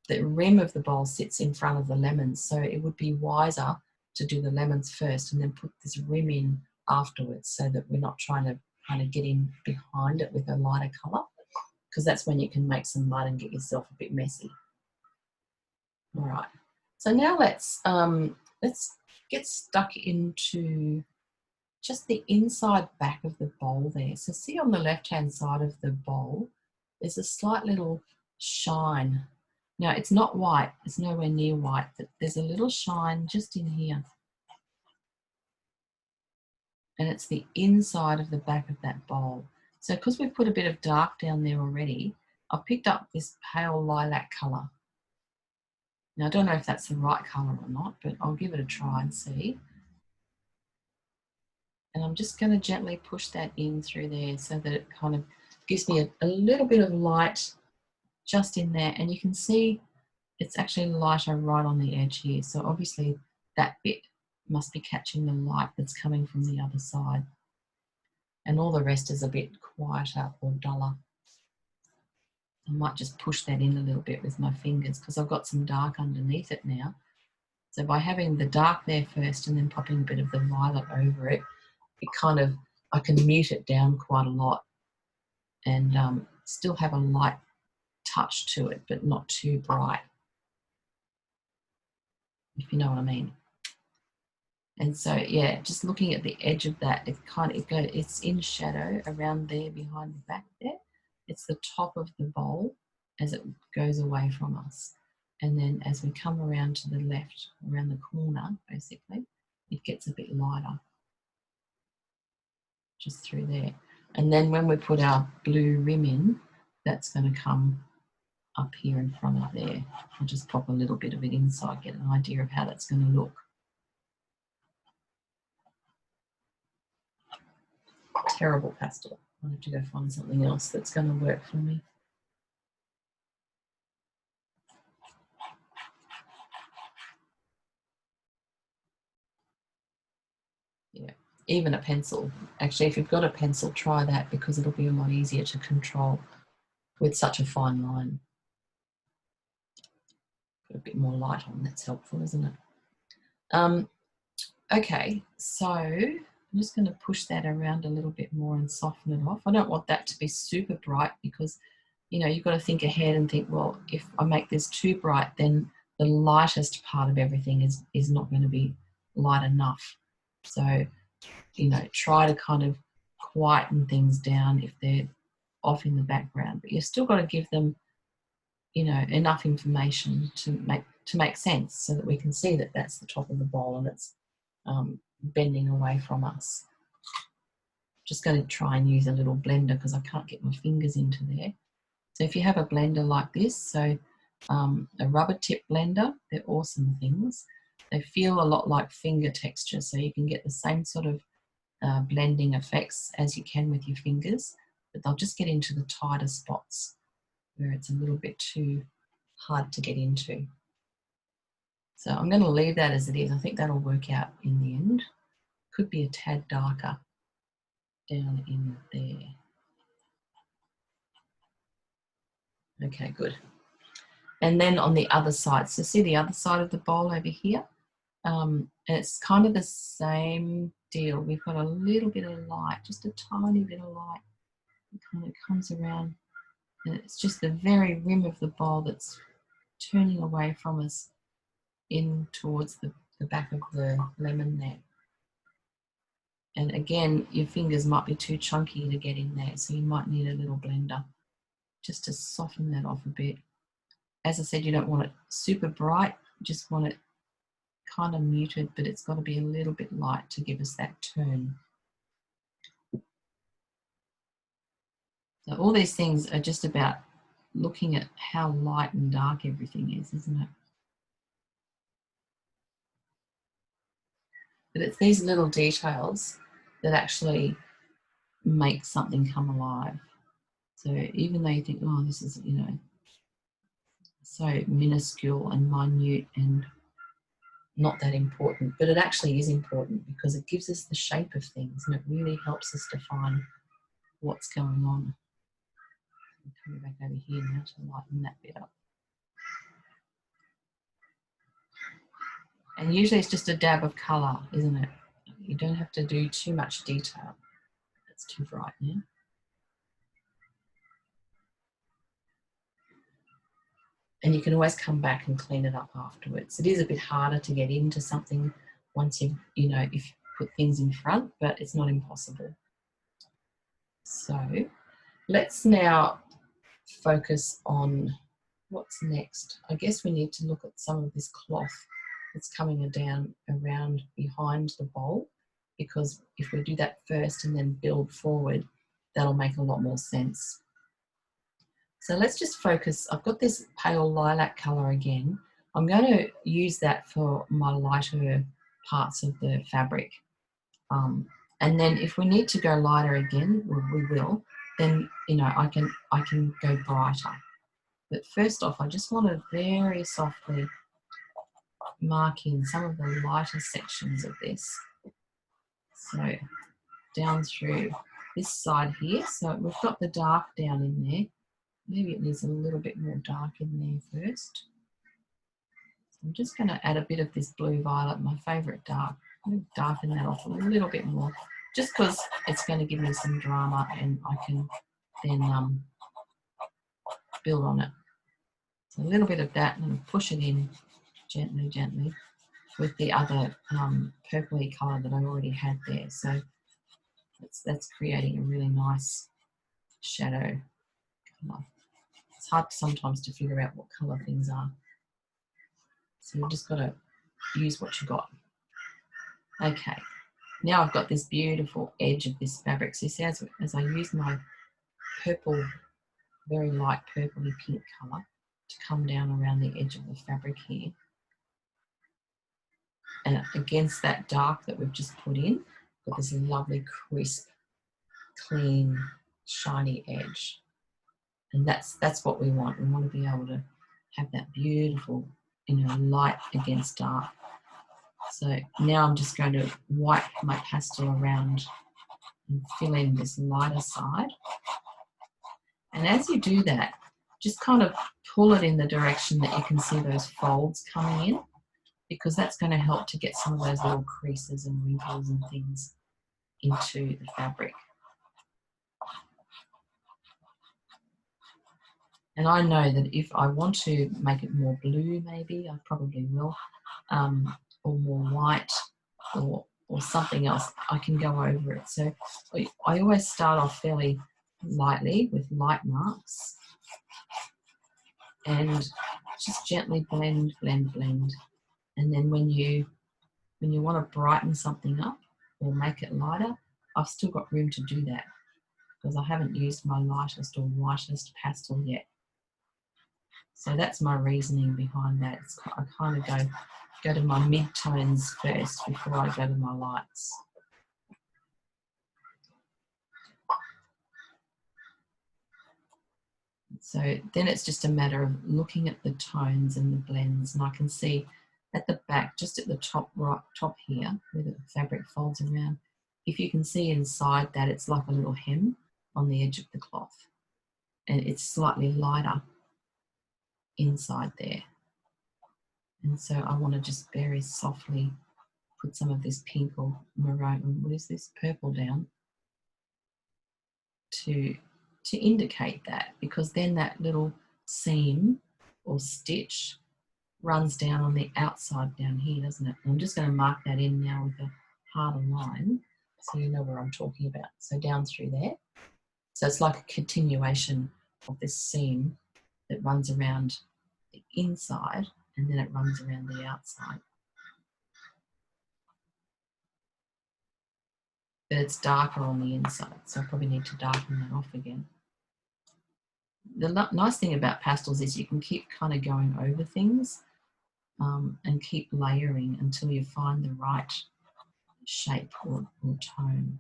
the rim of the bowl sits in front of the lemons. So it would be wiser to do the lemons first and then put this rim in afterwards so that we're not trying to kind of get in behind it with a lighter colour, because that's when you can make some mud and get yourself a bit messy. All right. So now let's get stuck into just the inside back of the bowl there. So see on the left-hand side of the bowl, there's a slight little shine. Now it's not white, it's nowhere near white, but there's a little shine just in here. And it's the inside of the back of that bowl. So because we've put a bit of dark down there already, I've picked up this pale lilac colour. Now I don't know if that's the right colour or not, but I'll give it a try and see. And I'm just going to gently push that in through there so that it kind of gives me a little bit of light just in there. And you can see it's actually lighter right on the edge here. So obviously that bit must be catching the light that's coming from the other side. And all the rest is a bit quieter or duller. I might just push that in a little bit with my fingers because I've got some dark underneath it now. So by having the dark there first and then popping a bit of the violet over it, it kind of, I can mute it down quite a lot and still have a light touch to it, but not too bright, if you know what I mean. And so, yeah, just looking at the edge of that, it's in shadow around there behind the back there. It's the top of the bowl as it goes away from us. And then as we come around to the left, around the corner, basically, it gets a bit lighter. Just through there. And then when we put our blue rim in, that's going to come up here in front of there. I'll just pop a little bit of it inside, get an idea of how that's going to look. Terrible pastel. I'll have to go find something else that's going to work for me. Yeah, even a pencil. Actually, if you've got a pencil, try that because it'll be a lot easier to control with such a fine line. Put a bit more light on, that's helpful, isn't it? Okay, so I'm just going to push that around a little bit more and soften it off. I don't want that to be super bright because, you know, you've got to think ahead and think, well, if I make this too bright, then the lightest part of everything is not going to be light enough. So, you know, try to kind of quieten things down if they're off in the background, but you've still got to give them, you know, enough information to make sense so that we can see that that's the top of the bowl and it's bending away from us. Just going to try and use a little blender because I can't get my fingers into there. So if you have a blender like this, so a rubber tip blender, they're awesome things. They feel a lot like finger texture, so you can get the same sort of blending effects as you can with your fingers, but they'll just get into the tighter spots where it's a little bit too hard to get into. So I'm going to leave that as it is. I think that'll work out in the end. Could be a tad darker down in there. Okay, good. And then on the other side, so see the other side of the bowl over here? And it's kind of the same deal. We've got a little bit of light, just a tiny bit of light. It kind of comes around, and it's just the very rim of the bowl that's turning away from us in towards the back of the lemon there. And again, your fingers might be too chunky to get in there, so you might need a little blender just to soften that off a bit. As I said, you don't want it super bright, you just want it kind of muted, but it's got to be a little bit light to give us that turn. So all these things are just about looking at how light and dark everything is, isn't it? But it's these little details that actually make something come alive. So even though you think, oh, this is, you know, so minuscule and minute and not that important, but it actually is important because it gives us the shape of things and it really helps us define what's going on. I'm coming back over here now to lighten that bit up. And usually it's just a dab of colour, isn't it? You don't have to do too much detail. It's too bright now. And you can always come back and clean it up afterwards. It is a bit harder to get into something once you've, you know, if you put things in front, but it's not impossible. So let's now focus on what's next. I guess we need to look at some of this cloth that's coming down around behind the bowl, because if we do that first and then build forward, that'll make a lot more sense. So let's just focus. I've got this pale lilac colour again. I'm going to use that for my lighter parts of the fabric. And then if we need to go lighter again, we will, then, you know, I can go brighter. But first off, I just want to very softly mark in some of the lighter sections of this. So down through this side here. So we've got the dark down in there. Maybe it needs a little bit more dark in there first. So I'm just going to add a bit of this blue violet, my favourite dark. I'm going to darken that off a little bit more, just because it's going to give me some drama and I can then build on it. So a little bit of that and push it in gently, gently with the other purpley colour that I already had there. So that's creating a really nice shadow colour. It's hard sometimes to figure out what colour things are. So you've just got to use what you got. Okay, now I've got this beautiful edge of this fabric. So you see, as I use my purple, very light purpley pink colour to come down around the edge of the fabric here. And against that dark that we've just put in, got this lovely, crisp, clean, shiny edge. And that's what we want. We want to be able to have that beautiful, you know, light against dark. So now I'm just going to wipe my pastel around and fill in this lighter side. And as you do that, just kind of pull it in the direction that you can see those folds coming in, because that's going to help to get some of those little creases and wrinkles and things into the fabric. And I know that if I want to make it more blue, maybe, I probably will, or more white or something else, I can go over it. So I always start off fairly lightly with light marks and just gently blend, blend, blend. And then when you want to brighten something up or make it lighter, I've still got room to do that because I haven't used my lightest or whitest pastel yet. So that's my reasoning behind that. I kind of go to my mid-tones first before I go to my lights. So then it's just a matter of looking at the tones and the blends, and I can see at the back, just at the top right, top here, where the fabric folds around, if you can see inside that, it's like a little hem on the edge of the cloth, and it's slightly lighter inside there. And so I want to just very softly put some of this pink or maroon, what is this, purple down to indicate that, because then that little seam or stitch runs down on the outside down here, doesn't it? And I'm just going to mark that in now with a harder line so you know where I'm talking about. So down through there. So it's like a continuation of this seam that runs around the inside and then it runs around the outside. But it's darker on the inside, so I probably need to darken that off again. The nice thing about pastels is you can keep kind of going over things and keep layering until you find the right shape or tone.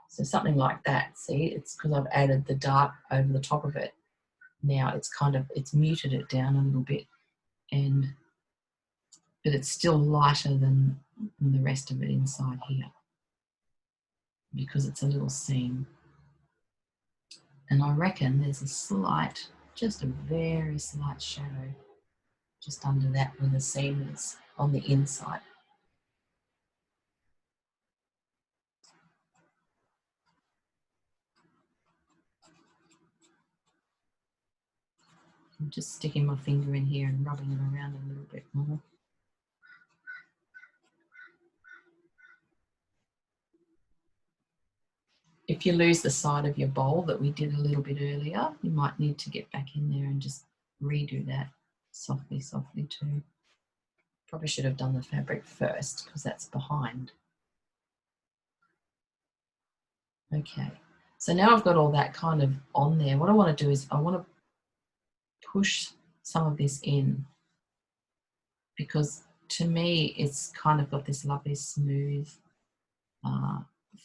So something like that, see, it's because I've added the dark over the top of it. Now it's muted it down a little bit, but it's still lighter than the rest of it inside here because it's a little seam. And I reckon there's a slight, just a very slight shadow just under that where the seam is on the inside. I'm just sticking my finger in here and rubbing it around a little bit more. If you lose the side of your bowl that we did a little bit earlier, you might need to get back in there and just redo that softly, softly too. Probably should have done the fabric first because that's behind. Okay, so now I've got all that kind of on there. What I want to do is I want to push some of this in because to me it's kind of got this lovely smooth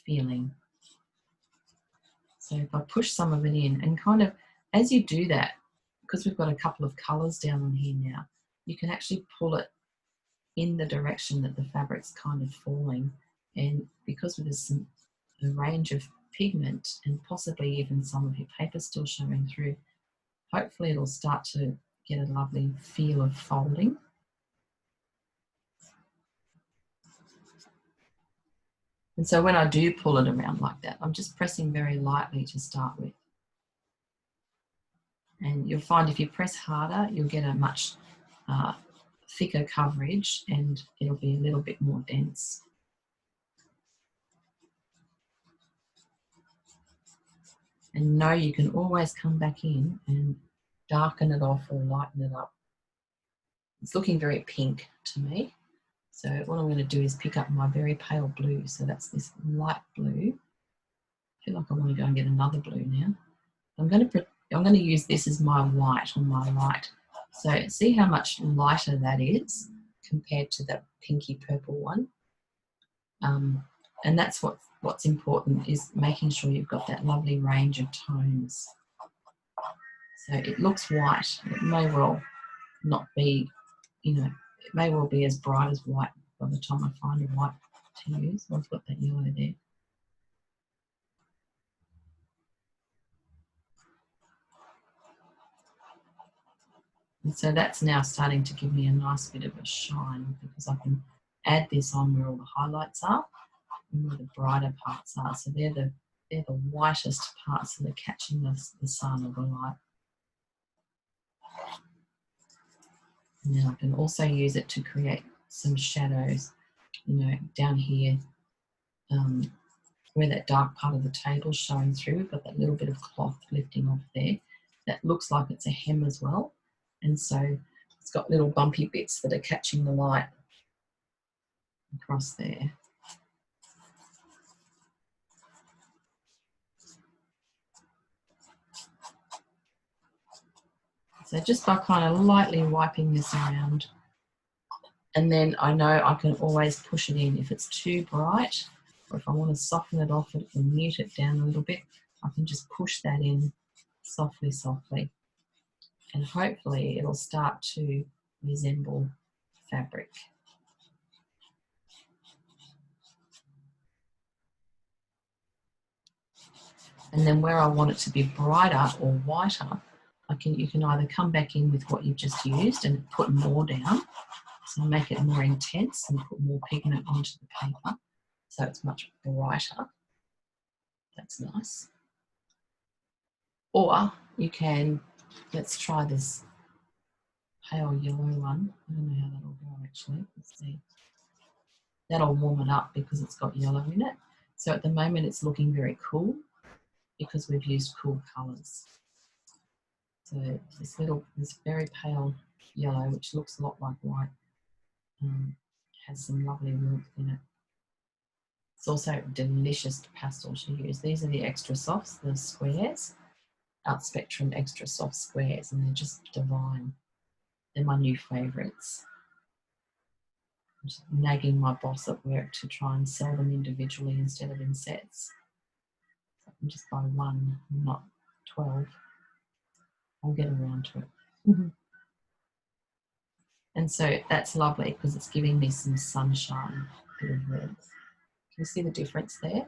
feeling. So if I push some of it in and kind of, as you do that, because we've got a couple of colours down on here now, you can actually pull it in the direction that the fabric's kind of falling. And because there's a range of pigment and possibly even some of your paper still showing through, hopefully it'll start to get a lovely feel of folding. And so when I do pull it around like that, I'm just pressing very lightly to start with. And you'll find if you press harder, you'll get a much thicker coverage and it'll be a little bit more dense. And know you can always come back in and darken it off or lighten it up. It's looking very pink to me. So what I'm going to do is pick up my very pale blue. So that's this light blue. I feel like I want to go and get another blue now. I'm going to use this as my white on my light. So see how much lighter that is compared to the pinky purple one. And that's what's important, is making sure you've got that lovely range of tones. So it looks white. It may well not be, it may well be as bright as white by the time I find a white to use. I've got that yellow there. And so that's now starting to give me a nice bit of a shine because I can add this on where all the highlights are and where the brighter parts are. So they're the whitest parts that are catching the sun or the light. And then I can also use it to create some shadows, down here where that dark part of the table is showing through. We've got that little bit of cloth lifting off there. That looks like it's a hem as well. And so it's got little bumpy bits that are catching the light across there. So just by kind of lightly wiping this around, and then I know I can always push it in. If it's too bright, or if I want to soften it off or mute it down a little bit, I can just push that in softly, softly. And hopefully it'll start to resemble fabric. And then where I want it to be brighter or whiter, you can either come back in with what you've just used and put more down, so make it more intense and put more pigment onto the paper so it's much brighter. That's nice. Or you can, let's try this pale yellow one. I don't know how that'll go actually. Let's see. That'll warm it up because it's got yellow in it. So at the moment it's looking very cool because we've used cool colours. So this very pale yellow, which looks a lot like white, has some lovely warmth in it. It's also delicious pastel to use. These are the extra softs, the squares, Out Spectrum extra soft squares, and they're just divine. They're my new favourites. I'm just nagging my boss at work to try and sell them individually instead of in sets. So I can just buy one, not 12. I'll get around to it. And so that's lovely because it's giving me some sunshine, bit of warmth. Can you see the difference there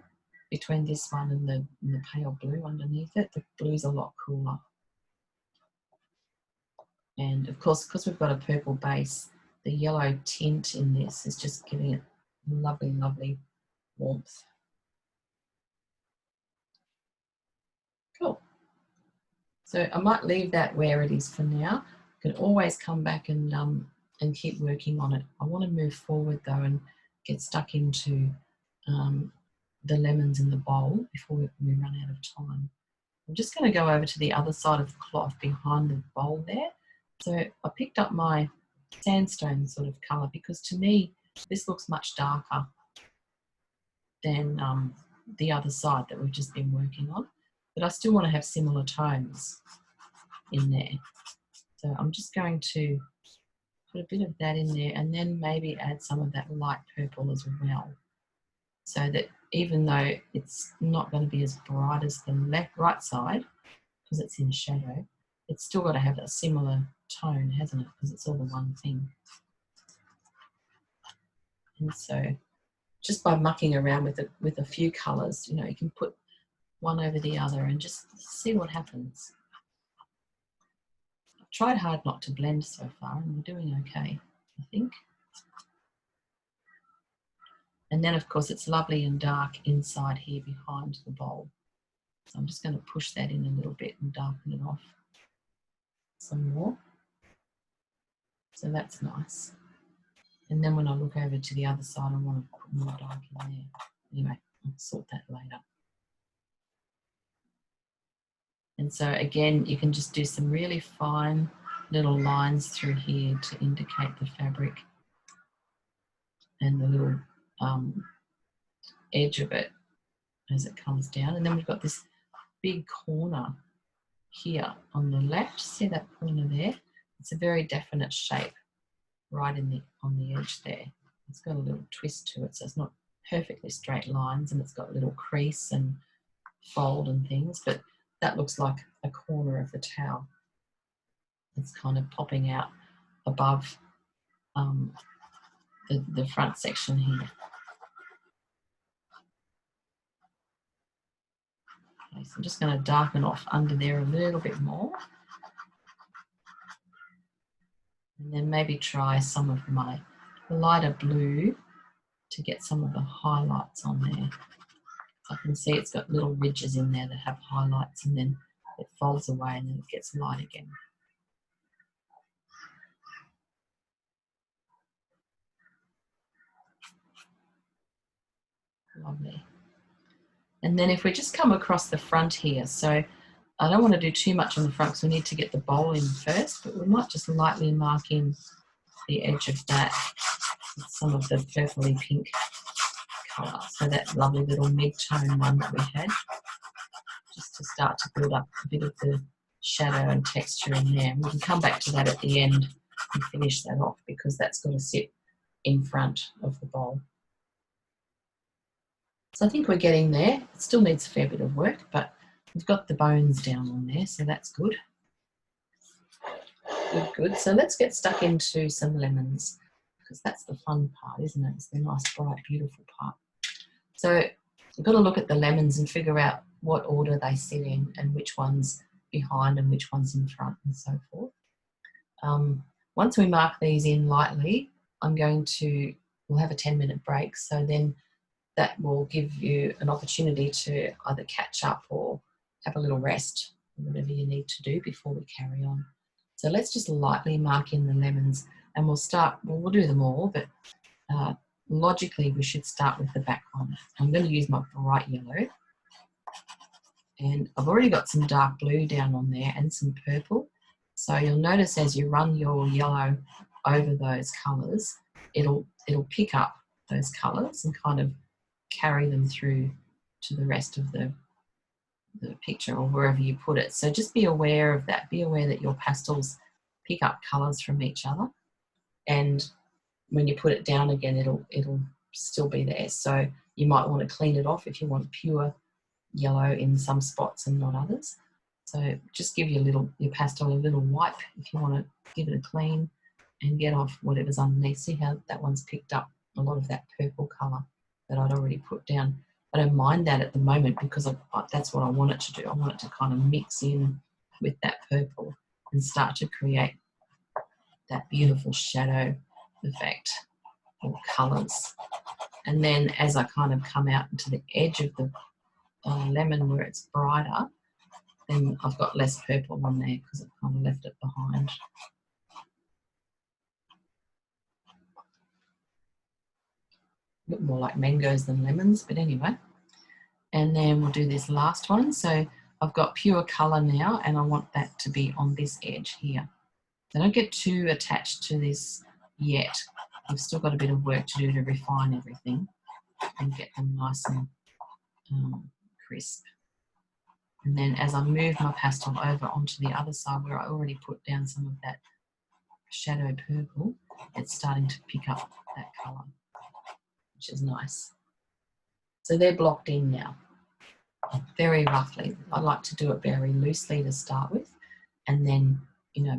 between this one and the pale blue underneath it? The blue's a lot cooler. And of course, because we've got a purple base, the yellow tint in this is just giving it lovely, lovely warmth. Cool. So I might leave that where it is for now. You can always come back and keep working on it. I want to move forward though and get stuck into the lemons in the bowl before we run out of time. I'm just going to go over to the other side of the cloth behind the bowl there. So I picked up my sandstone sort of colour because to me this looks much darker than the other side that we've just been working on. But I still want to have similar tones in there. So I'm just going to put a bit of that in there and then maybe add some of that light purple as well. So that even though it's not going to be as bright as the right side, because it's in shadow, it's still got to have a similar tone, hasn't it? Because it's all the one thing. And so just by mucking around with a few colours, you know, you can put one over the other and just see what happens. I've tried hard not to blend so far and we're doing okay, I think. And then of course it's lovely and dark inside here behind the bowl. So I'm just going to push that in a little bit and darken it off some more. So that's nice. And then when I look over to the other side, I want to put more dark in there. Anyway, I'll sort that later. And so again, you can just do some really fine little lines through here to indicate the fabric and the little edge of it as it comes down. And then we've got this big corner here on the left. See that corner there? It's a very definite shape right on the edge there. It's got a little twist to it, so it's not perfectly straight lines, and it's got a little crease and fold and things, but that looks like a corner of the towel. It's kind of popping out above the front section here. Okay, so I'm just going to darken off under there a little bit more. And then maybe try some of my lighter blue to get some of the highlights on there. So I can see it's got little ridges in there that have highlights, and then it folds away and then it gets light again. Lovely. And then if we just come across the front here, so I don't want to do too much on the front because we need to get the bowl in first, but we might just lightly mark in the edge of that with some of the purpley pink colour. So that lovely little mid-tone one that we had, just to start to build up a bit of the shadow and texture in there. And we can come back to that at the end and finish that off because that's got to sit in front of the bowl. So I think we're getting there. It still needs a fair bit of work, but we've got the bones down on there, so that's good. Good, good. So let's get stuck into some lemons because that's the fun part, isn't it? It's the nice, bright, beautiful part. So you've got to look at the lemons and figure out what order they sit in and which ones behind and which one's in front and so forth. Once we mark these in lightly, we'll have a 10-minute break, so then that will give you an opportunity to either catch up or have a little rest, whatever you need to do before we carry on. So let's just lightly mark in the lemons, and we'll do them all, but logically we should start with the back one. I'm going to use my bright yellow, and I've already got some dark blue down on there and some purple. So you'll notice as you run your yellow over those colours, it'll pick up those colours and kind of carry them through to the rest of the picture or wherever you put it. So just be aware of that. Be aware that your pastels pick up colours from each other, and when you put it down again, it'll still be there. So you might want to clean it off if you want pure yellow in some spots and not others. So just give your pastel a little wipe if you want to give it a clean and get off whatever's underneath. See how that one's picked up a lot of that purple colour that I'd already put down. I don't mind that at the moment because that's what I want it to do. I want it to kind of mix in with that purple and start to create that beautiful shadow effect or colours. And then as I kind of come out into the edge of the lemon where it's brighter, then I've got less purple on there because I've kind of left it behind. Look more like mangoes than lemons, but anyway. And then we'll do this last one. So I've got pure colour now, and I want that to be on this edge here. So don't get too attached to this yet. We've still got a bit of work to do to refine everything and get them nice and crisp. And then as I move my pastel over onto the other side where I already put down some of that shadow purple, it's starting to pick up that colour, which is nice. So they're blocked in now, very roughly. I like to do it very loosely to start with, and then,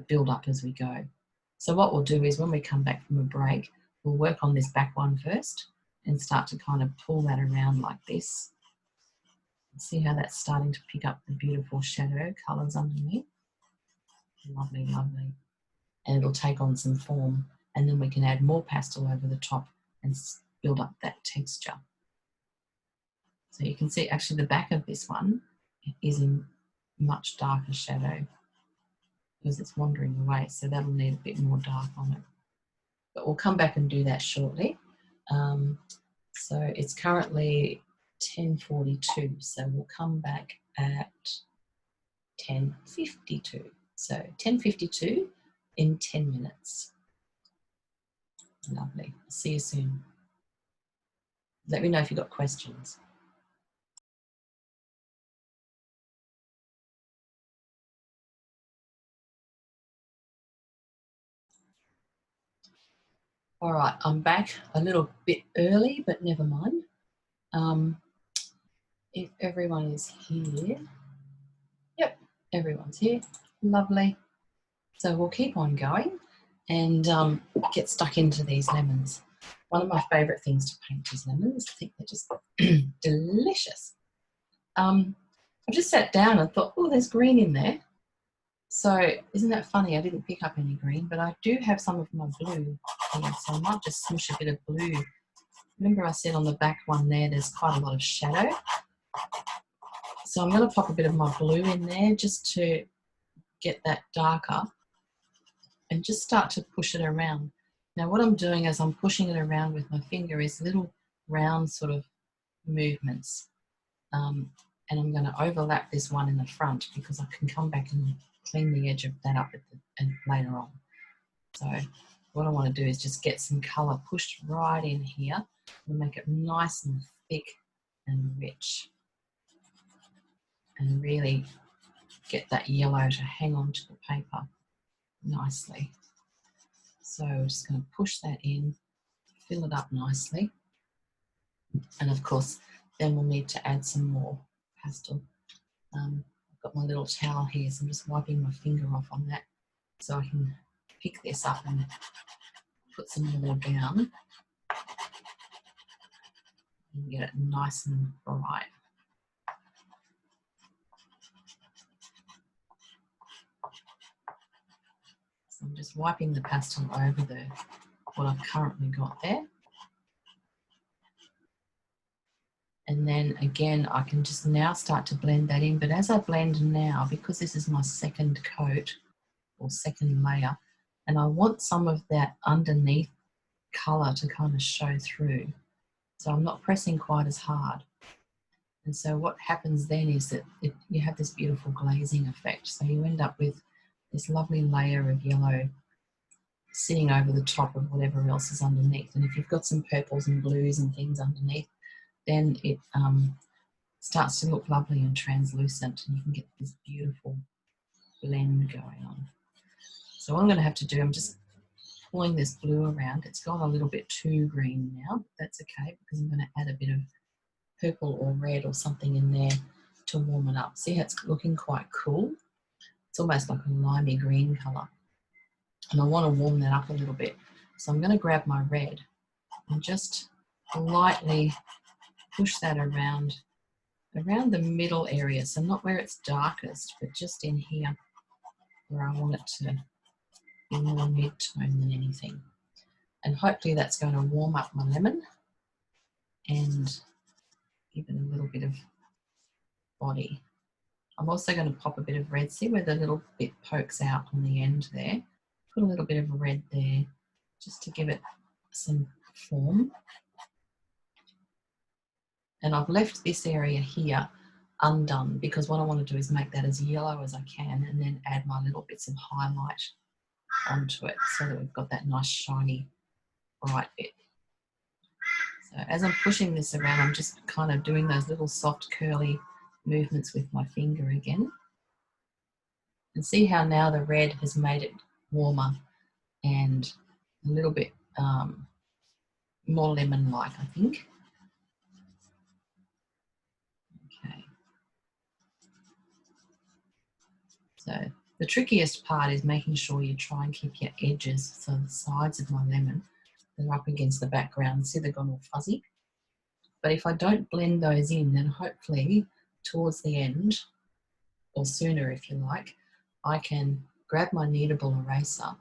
build up as we go. So what we'll do is when we come back from a break, we'll work on this back one first and start to kind of pull that around like this. See how that's starting to pick up the beautiful shadow colours underneath? Lovely, lovely. And it'll take on some form, and then we can add more pastel over the top and build up that texture. So you can see actually the back of this one is in much darker shadow because it's wandering away, so that'll need a bit more dark on it. But we'll come back and do that shortly. So it's currently 10:42, so we'll come back at 10:52. So 10:52 in 10 minutes. Lovely. See you soon. Let me know if you've got questions. All right, I'm back a little bit early, but never mind. If everyone is here. Yep, everyone's here. Lovely. So we'll keep on going and get stuck into these lemons. One of my favourite things to paint is lemons. I think they're just delicious. I just sat down and thought, oh, there's green in there. So isn't that funny? I didn't pick up any green, but I do have some of my blue here, so I might just smush a bit of blue. Remember I said on the back one there's quite a lot of shadow. So I'm going to pop a bit of my blue in there just to get that darker and just start to push it around. Now what I'm doing as I'm pushing it around with my finger is little round sort of movements. And I'm going to overlap this one in the front because I can come back and clean the edge of that up and later on. So what I want to do is just get some colour pushed right in here and make it nice and thick and rich and really get that yellow to hang on to the paper nicely. So we're just going to push that in, fill it up nicely, and of course then we'll need to add some more pastel. I've got my little towel here, so I'm just wiping my finger off on that so I can pick this up and put some more down and get it nice and bright. So I'm just wiping the pastel over what I've currently got there. And then again, I can just now start to blend that in. But as I blend now, because this is my second coat or second layer, and I want some of that underneath colour to kind of show through. So I'm not pressing quite as hard. And so what happens then is that you have this beautiful glazing effect. So you end up with this lovely layer of yellow sitting over the top of whatever else is underneath. And if you've got some purples and blues and things underneath, then it starts to look lovely and translucent, and you can get this beautiful blend going on. So what I'm going to have to do, I'm just pulling this blue around. It's gone a little bit too green now, but that's okay because I'm going to add a bit of purple or red or something in there to warm it up. See how it's looking quite cool? It's almost like a limey green colour. And I want to warm that up a little bit. So I'm going to grab my red and just lightly push that around the middle area. So not where it's darkest, but just in here where I want it to be more mid-tone than anything. And hopefully that's going to warm up my lemon and give it a little bit of body. I'm also going to pop a bit of red. See where the little bit pokes out on the end there? Put a little bit of red there just to give it some form. And I've left this area here undone because what I want to do is make that as yellow as I can and then add my little bits of highlight onto it so that we've got that nice shiny bright bit. So as I'm pushing this around, I'm just kind of doing those little soft curly movements with my finger again. And see how now the red has made it warmer and a little bit more lemon-like, I think. Okay. So the trickiest part is making sure you try and keep your edges, so the sides of my lemon, they're up against the background. See, they've gone all fuzzy. But if I don't blend those in, then hopefully towards the end, or sooner if you like, I can grab my kneadable eraser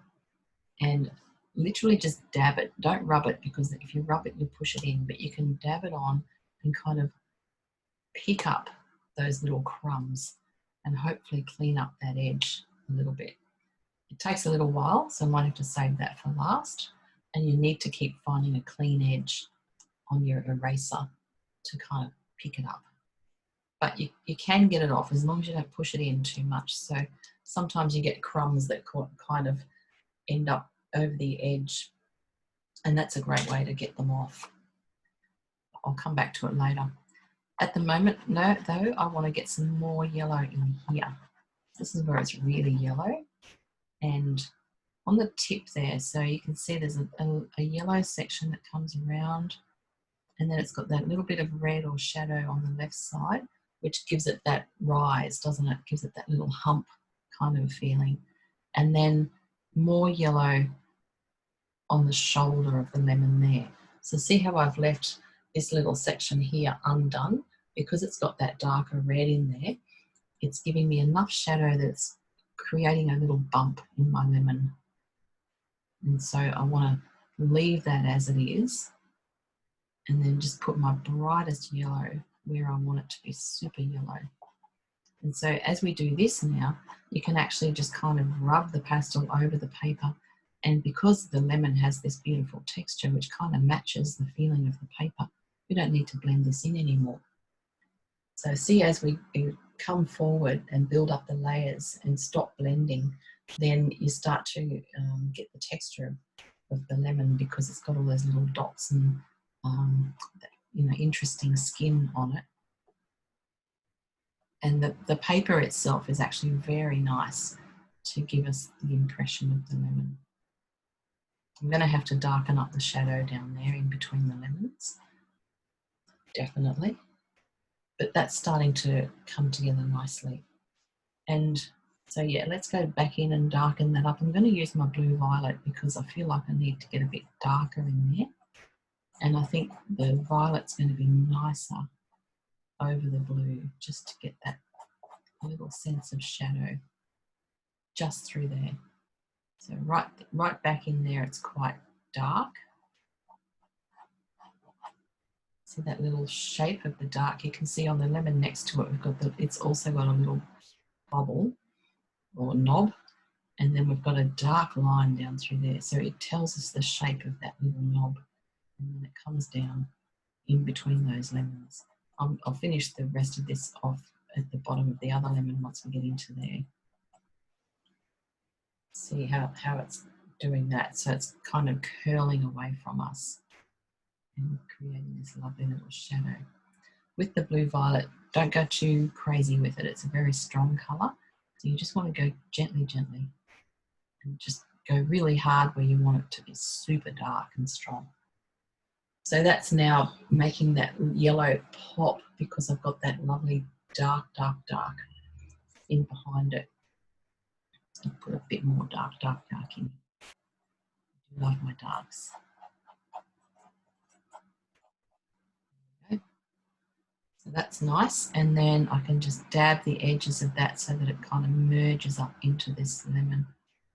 and literally just dab it. Don't rub it because if you rub it, you push it in, but you can dab it on and kind of pick up those little crumbs and hopefully clean up that edge a little bit. It takes a little while, so I might have to save that for last. And you need to keep finding a clean edge on your eraser to kind of pick it up. But you can get it off as long as you don't push it in too much. So sometimes you get crumbs that kind of end up over the edge, and that's a great way to get them off. I'll come back to it later. At the moment, though, I want to get some more yellow in here. This is where it's really yellow. And on the tip there, so you can see there's a yellow section that comes around, and then it's got that little bit of red or shadow on the left side, which gives it that rise, doesn't it? Gives it that little hump kind of feeling. And then more yellow on the shoulder of the lemon there. So see how I've left this little section here undone? Because it's got that darker red in there, it's giving me enough shadow that's creating a little bump in my lemon. And so I want to leave that as it is and then just put my brightest yellow where I want it to be super yellow. And so as we do this now, you can actually just kind of rub the pastel over the paper, and because the lemon has this beautiful texture which kind of matches the feeling of the paper, we don't need to blend this in anymore. So see, as we come forward and build up the layers and stop blending, then you start to get the texture of the lemon because it's got all those little dots and interesting skin on it. And the paper itself is actually very nice to give us the impression of the lemon. I'm going to have to darken up the shadow down there in between the lemons, definitely. But that's starting to come together nicely. And so yeah, let's go back in and darken that up. I'm going to use my blue violet because I feel like I need to get a bit darker in there. And I think the violet's going to be nicer over the blue just to get that little sense of shadow just through there. So right back in there, it's quite dark. See that little shape of the dark? You can see on the lemon next to it, it's also got a little bubble or knob, and then we've got a dark line down through there. So it tells us the shape of that little knob, and then it comes down in between those lemons. I'll finish the rest of this off at the bottom of the other lemon once we get into there. See how it's doing that. So it's kind of curling away from us and creating this lovely little shadow. With the blue violet, don't go too crazy with it. It's a very strong colour. So you just want to go gently, gently, and just go really hard where you want it to be super dark and strong. So that's now making that yellow pop because I've got that lovely dark, dark, dark in behind it. I'll put a bit more dark, dark, dark in. I love my darks. Okay. So that's nice. And then I can just dab the edges of that so that it kind of merges up into this lemon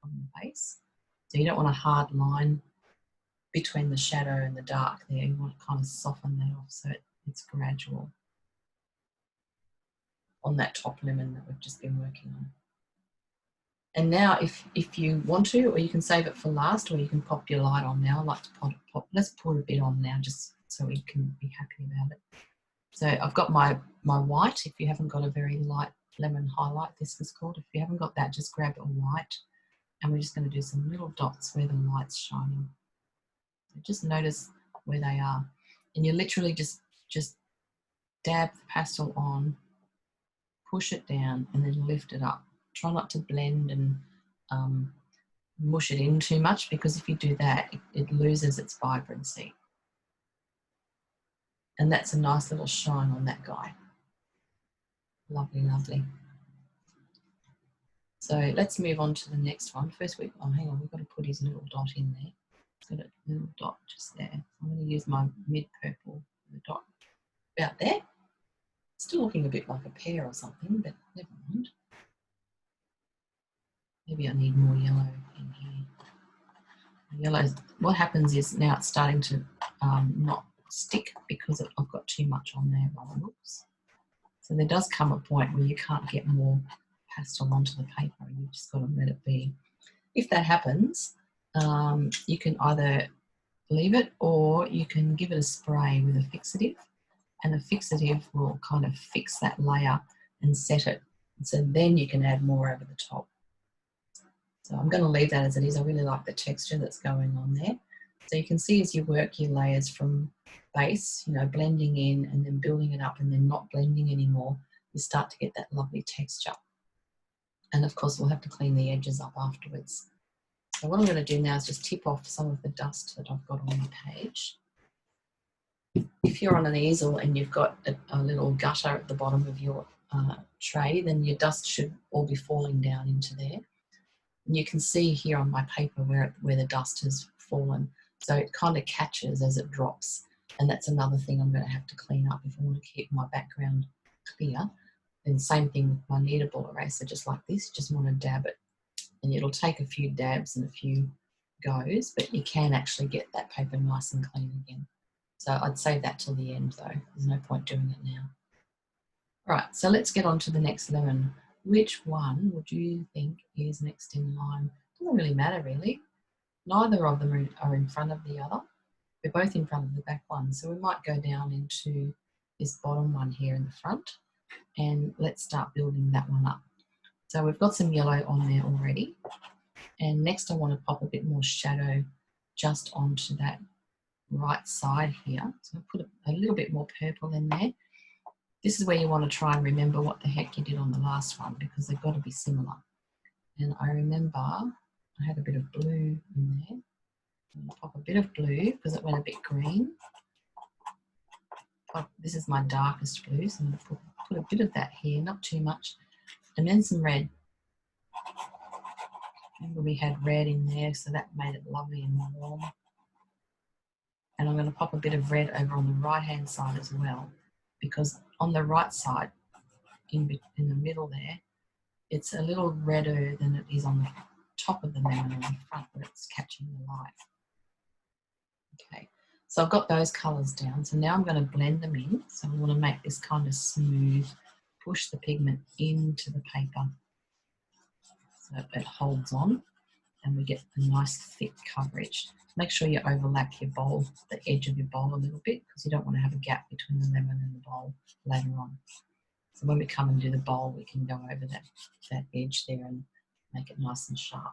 on the base. So you don't want a hard line between the shadow and the dark there. You want to kind of soften that off so it's gradual on that top lemon that we've just been working on. And now if you want to, or you can save it for last, or you can pop your light on now. I like to pop. Let's put a bit on now just so we can be happy about it. So I've got my white. If you haven't got a very light lemon highlight, this is called. If you haven't got that, just grab a white, and we're just going to do some little dots where the light's shining. So just notice where they are, and you literally just dab the pastel on, push it down, and then lift it up. Try not to blend and mush it in too much, because if you do that, it loses its vibrancy. And that's a nice little shine on that guy. Lovely, lovely. So let's move on to the next one. First, hang on, we've got to put his little dot in there. It's got a little dot just there. I'm going to use my mid-purple dot about there. Still looking a bit like a pear or something, but never mind. Maybe I need more yellow in here. The yellow, what happens is now it's starting to not stick because I've got too much on there by the looks. So there does come a point where you can't get more pastel onto the paper. You've just got to let it be. If that happens, you can either leave it or you can give it a spray with a fixative, and a fixative will kind of fix that layer and set it. So then you can add more over the top. So I'm going to leave that as it is. I really like the texture that's going on there. So you can see as you work your layers from base, you know, blending in and then building it up and then not blending anymore, you start to get that lovely texture. And of course, we'll have to clean the edges up afterwards. So what I'm going to do now is just tip off some of the dust that I've got on the page. If you're on an easel and you've got a little gutter at the bottom of your tray, then your dust should all be falling down into there. And you can see here on my paper where the dust has fallen. So it kind of catches as it drops. And that's another thing I'm going to have to clean up if I want to keep my background clear. And same thing with my kneadable eraser, just like this, just want to dab it. And it'll take a few dabs and a few goes, but you can actually get that paper nice and clean again. So I'd save that till the end though. There's no point doing it now. All right, so let's get on to the next lemon. Which one would you think is next in line? Doesn't really matter really. Neither of them are in front of the other. We're both in front of the back one. So we might go down into this bottom one here in the front, and let's start building that one up. So we've got some yellow on there already. And next I want to pop a bit more shadow just onto that right side here. So I'll put a little bit more purple in there. This is where you want to try and remember what the heck you did on the last one, because they've got to be similar. And I remember I had a bit of blue in there. I'm going to pop a bit of blue because it went a bit green. This is my darkest blue, so I'm going to put a bit of that here, not too much. And then some red. Remember we had red in there, so that made it lovely and warm. And I'm going to pop a bit of red over on the right-hand side as well, because on the right side, in the middle there, it's a little redder than it is on the top of the lemon or the front where it's catching the light. Okay, so I've got those colours down. So now I'm going to blend them in. So I want to make this kind of smooth, push the pigment into the paper so it holds on and we get a nice thick coverage. Make sure you overlap your bowl, the edge of your bowl a little bit, because you don't want to have a gap between the lemon and the bowl later on. So when we come and do the bowl, we can go over that edge there and make it nice and sharp.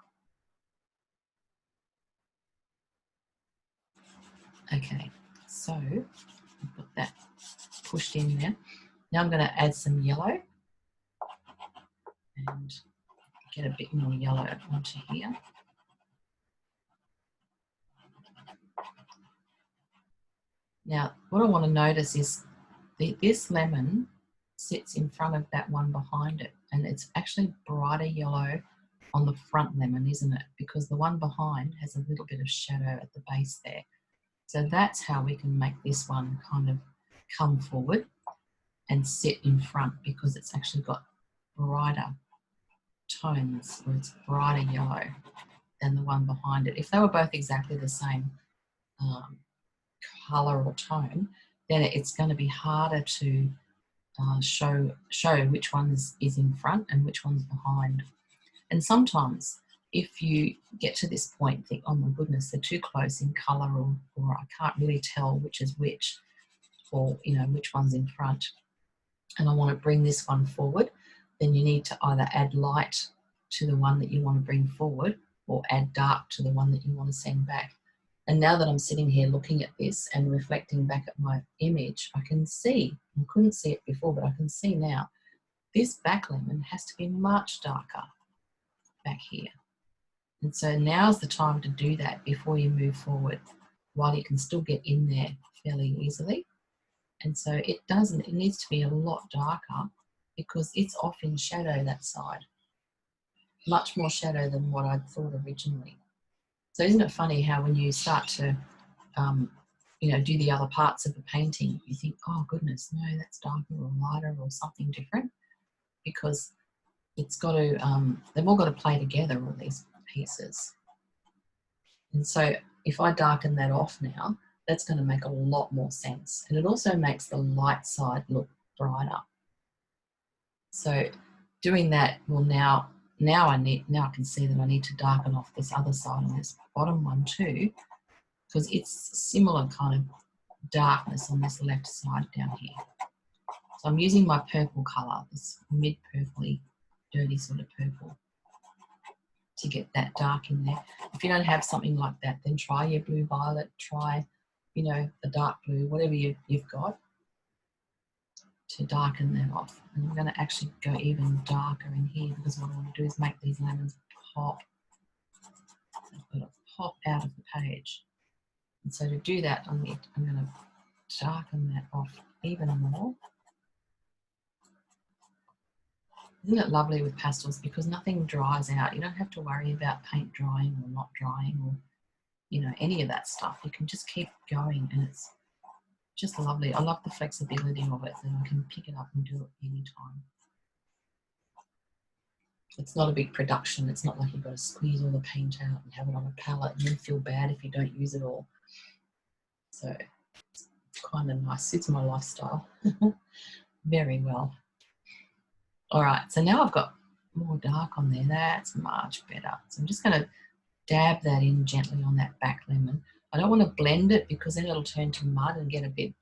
Okay, so I've got that pushed in there. Now I'm going to add some yellow and get a bit more yellow onto here. Now, what I want to notice is this lemon sits in front of that one behind it, and it's actually brighter yellow on the front lemon, isn't it? Because the one behind has a little bit of shadow at the base there. So that's how we can make this one kind of come forward and sit in front, because it's actually got brighter tones, or it's brighter yellow than the one behind it. If they were both exactly the same colour or tone, then it's going to be harder to show which one is in front and which one's behind. And sometimes if you get to this point, think, oh my goodness, they're too close in colour, or I can't really tell which is which, or which one's in front, and I want to bring this one forward, then you need to either add light to the one that you want to bring forward or add dark to the one that you want to send back. And now that I'm sitting here looking at this and reflecting back at my image, I can see, I couldn't see it before, but I can see now, this back lemon has to be much darker back here. And so now's the time to do that before you move forward, while you can still get in there fairly easily. And so it needs to be a lot darker, because it's off in shadow, that side. Much more shadow than what I'd thought originally. So isn't it funny how when you start to, do the other parts of the painting, you think, oh goodness, no, that's darker or lighter or something different, because it's got to, they've all got to play together, all these pieces. And so if I darken that off now, that's going to make a lot more sense. And it also makes the light side look brighter. So doing that will now I can see that I need to darken off this other side on this bottom one too, because it's similar kind of darkness on this left side down here. So I'm using my purple colour, this mid-purpley, dirty sort of purple, to get that dark in there. If you don't have something like that, then try your blue violet, try, the dark blue, whatever you've got, to darken that off. And I'm going to actually go even darker in here, because what I want to do is make these lemons pop. They've got to pop out of the page. And so to do that, I'm going to darken that off even more. Isn't it lovely with pastels, because nothing dries out? You don't have to worry about paint drying or not drying, or any of that stuff. You can just keep going, and it's just lovely. I love the flexibility of it, that I can pick it up and do it anytime. It's not a big production. It's not like you've got to squeeze all the paint out and have it on a palette and then feel bad if you don't use it all. So it's kind of nice. Suits my lifestyle very well. All right, so now I've got more dark on there. That's much better. So I'm just going to dab that in gently on that back lemon. I don't want to blend it, because then it'll turn to mud and get a bit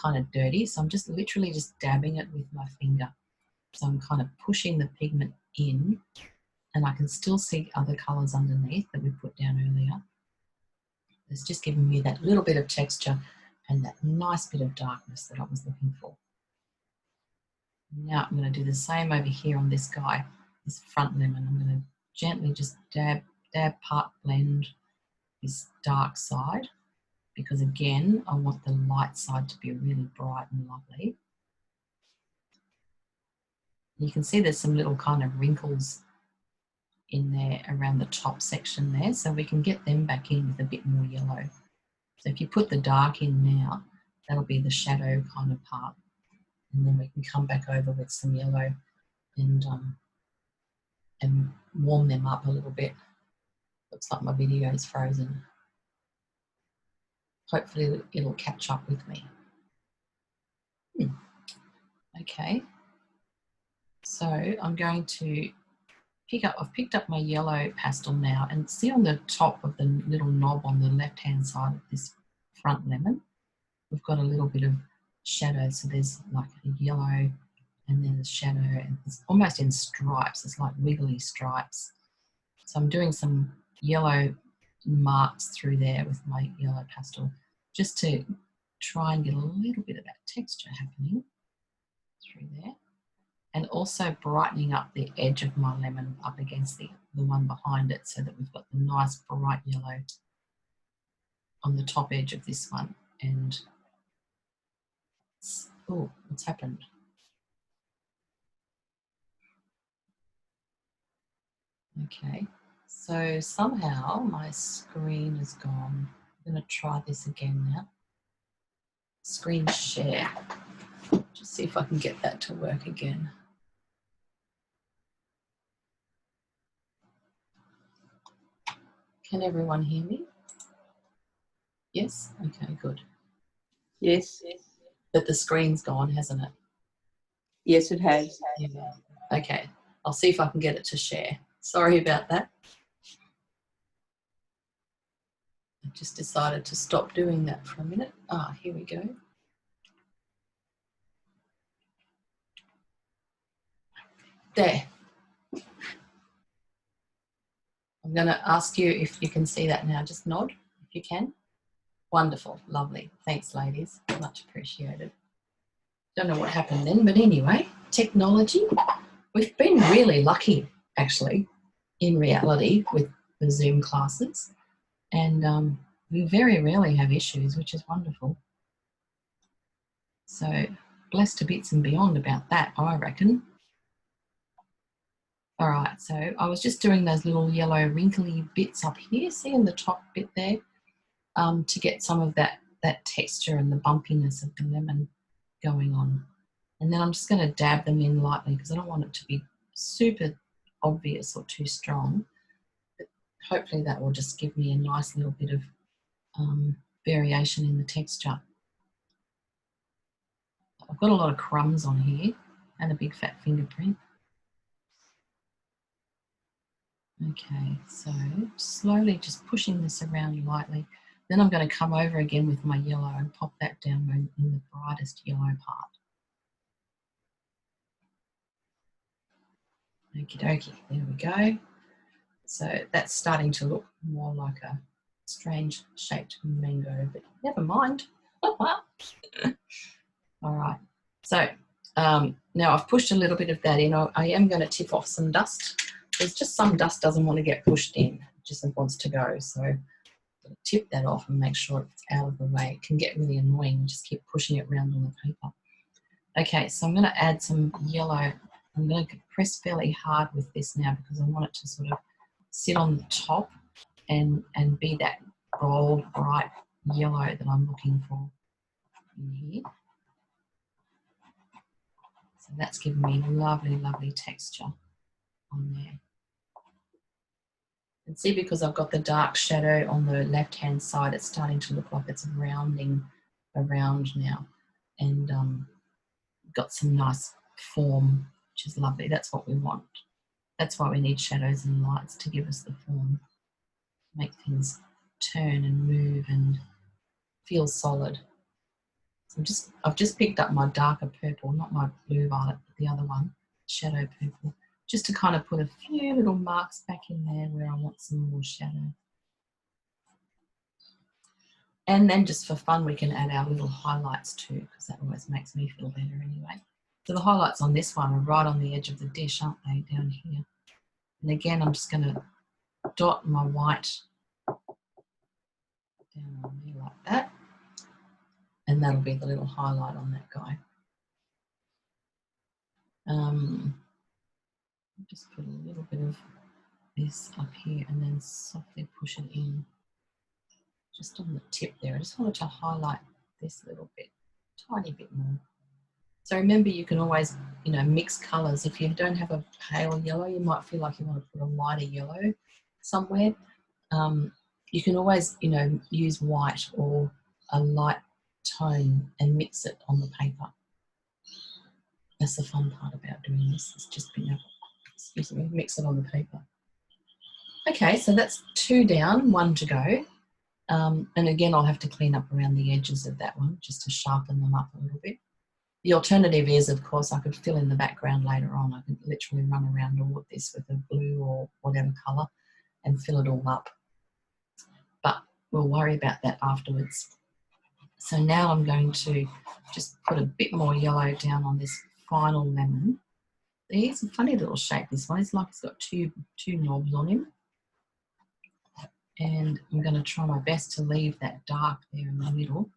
kind of dirty. So I'm just literally just dabbing it with my finger. So I'm kind of pushing the pigment in, and I can still see other colours underneath that we put down earlier. It's just giving me that little bit of texture and that nice bit of darkness that I was looking for. Now I'm going to do the same over here on this guy, this front lemon. I'm going to gently just dab, part blend this dark side, because again, I want the light side to be really bright and lovely. You can see there's some little kind of wrinkles in there around the top section there, so we can get them back in with a bit more yellow. So if you put the dark in now, that'll be the shadow kind of part, and then we can come back over with some yellow and warm them up a little bit. Looks like my video is frozen. Hopefully it'll catch up with me. Okay. So I'm going to I've picked up my yellow pastel now, and see on the top of the little knob on the left-hand side of this front lemon, we've got a little bit of shadow. So there's like a yellow and then the shadow, and it's almost in stripes. It's like wiggly stripes. So I'm doing some yellow marks through there with my yellow pastel, just to try and get a little bit of that texture happening through there. And also brightening up the edge of my lemon up against the one behind it, so that we've got the nice bright yellow on the top edge of this one. And oh, what's happened? Okay, so somehow my screen is gone. I'm going to try this again now. Screen share. Just see if I can get that to work again. Can everyone hear me? Yes? Okay, good. Yes. But the screen's gone, hasn't it? Yes, it has. Yeah. Okay, I'll see if I can get it to share. Sorry about that. I just decided to stop doing that for a minute. Ah, here we go. There. I'm going to ask you if you can see that now. Just nod if you can. Wonderful. Lovely. Thanks, ladies. Much appreciated. Don't know what happened then, but anyway, technology. We've been really lucky, actually, in reality, with the Zoom classes. And we very rarely have issues, which is wonderful. So blessed to bits and beyond about that, I reckon. All right, so I was just doing those little yellow wrinkly bits up here, see in the top bit there, to get some of that texture and the bumpiness of the lemon going on. And then I'm just going to dab them in lightly because I don't want it to be super obvious or too strong. But hopefully that will just give me a nice little bit of variation in the texture. I've got a lot of crumbs on here and a big fat fingerprint. Okay, so slowly just pushing this around lightly. Then I'm going to come over again with my yellow and pop that down in the brightest yellow part. Okie dokie, there we go. So that's starting to look more like a strange shaped mango, but never mind. All right, so now I've pushed a little bit of that in. I am going to tip off some dust. There's just some dust doesn't want to get pushed in, it just wants to go. So tip that off and make sure it's out of the way. It can get really annoying, just keep pushing it around on the paper. Okay, so I'm going to add some yellow. I'm going to press fairly hard with this now because I want it to sort of sit on the top and be that bold, bright yellow that I'm looking for in here. So that's giving me lovely, lovely texture on there. And see, because I've got the dark shadow on the left-hand side, it's starting to look like it's rounding around now. And got some nice form, which is lovely. That's what we want. That's why we need shadows and lights, to give us the form, make things turn and move and feel solid. So I've just picked up my darker purple, not my blue violet, but the other one, shadow purple, just to kind of put a few little marks back in there where I want some more shadow. And then just for fun, we can add our little highlights too, because that always makes me feel better anyway. So the highlights on this one are right on the edge of the dish, aren't they, down here? And again, I'm just going to dot my white down on there like that. And that'll be the little highlight on that guy. Just put a little bit of this up here and then softly push it in just on the tip there. I just wanted to highlight this little bit, tiny bit more. So remember, you can always, mix colours. If you don't have a pale yellow, you might feel like you want to put a lighter yellow somewhere. You can always, you know, use white or a light tone and mix it on the paper. That's the fun part about doing this, is just being able, excuse me, mix it on the paper. Okay, so that's 2 down, 1 to go. And again, I'll have to clean up around the edges of that one just to sharpen them up a little bit. The alternative is, of course, I could fill in the background later on. I could literally run around all of this with a blue or whatever colour and fill it all up. But we'll worry about that afterwards. So now I'm going to just put a bit more yellow down on this final lemon. It's a funny little shape, this one. It's like it's got two knobs on him. And I'm going to try my best to leave that dark there in the middle.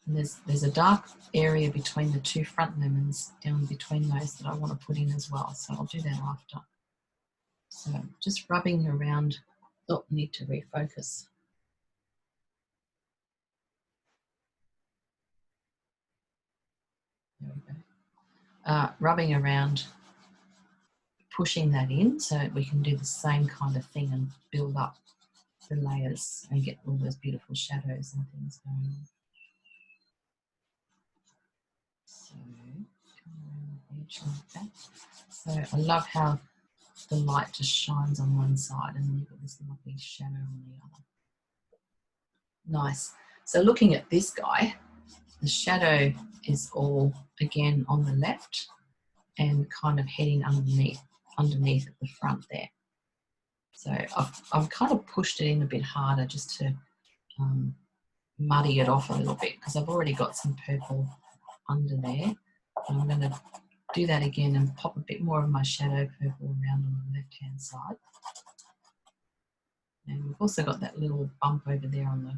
And there's a dark area between the 2 front lemons down between those that I want to put in as well. So I'll do that after. So just rubbing around. Oh, need to refocus. There we go. Rubbing around, pushing that in so we can do the same kind of thing and build up the layers and get all those beautiful shadows and things going on. So, come around the edge like that. So I love how the light just shines on one side and then you've got this lovely shadow on the other. Nice. So looking at this guy, the shadow is all again on the left and kind of heading underneath at the front there. So I've kind of pushed it in a bit harder just to muddy it off a little bit because I've already got some purple under there. And I'm going to do that again and pop a bit more of my shadow purple around on the left hand side. And we've also got that little bump over there on the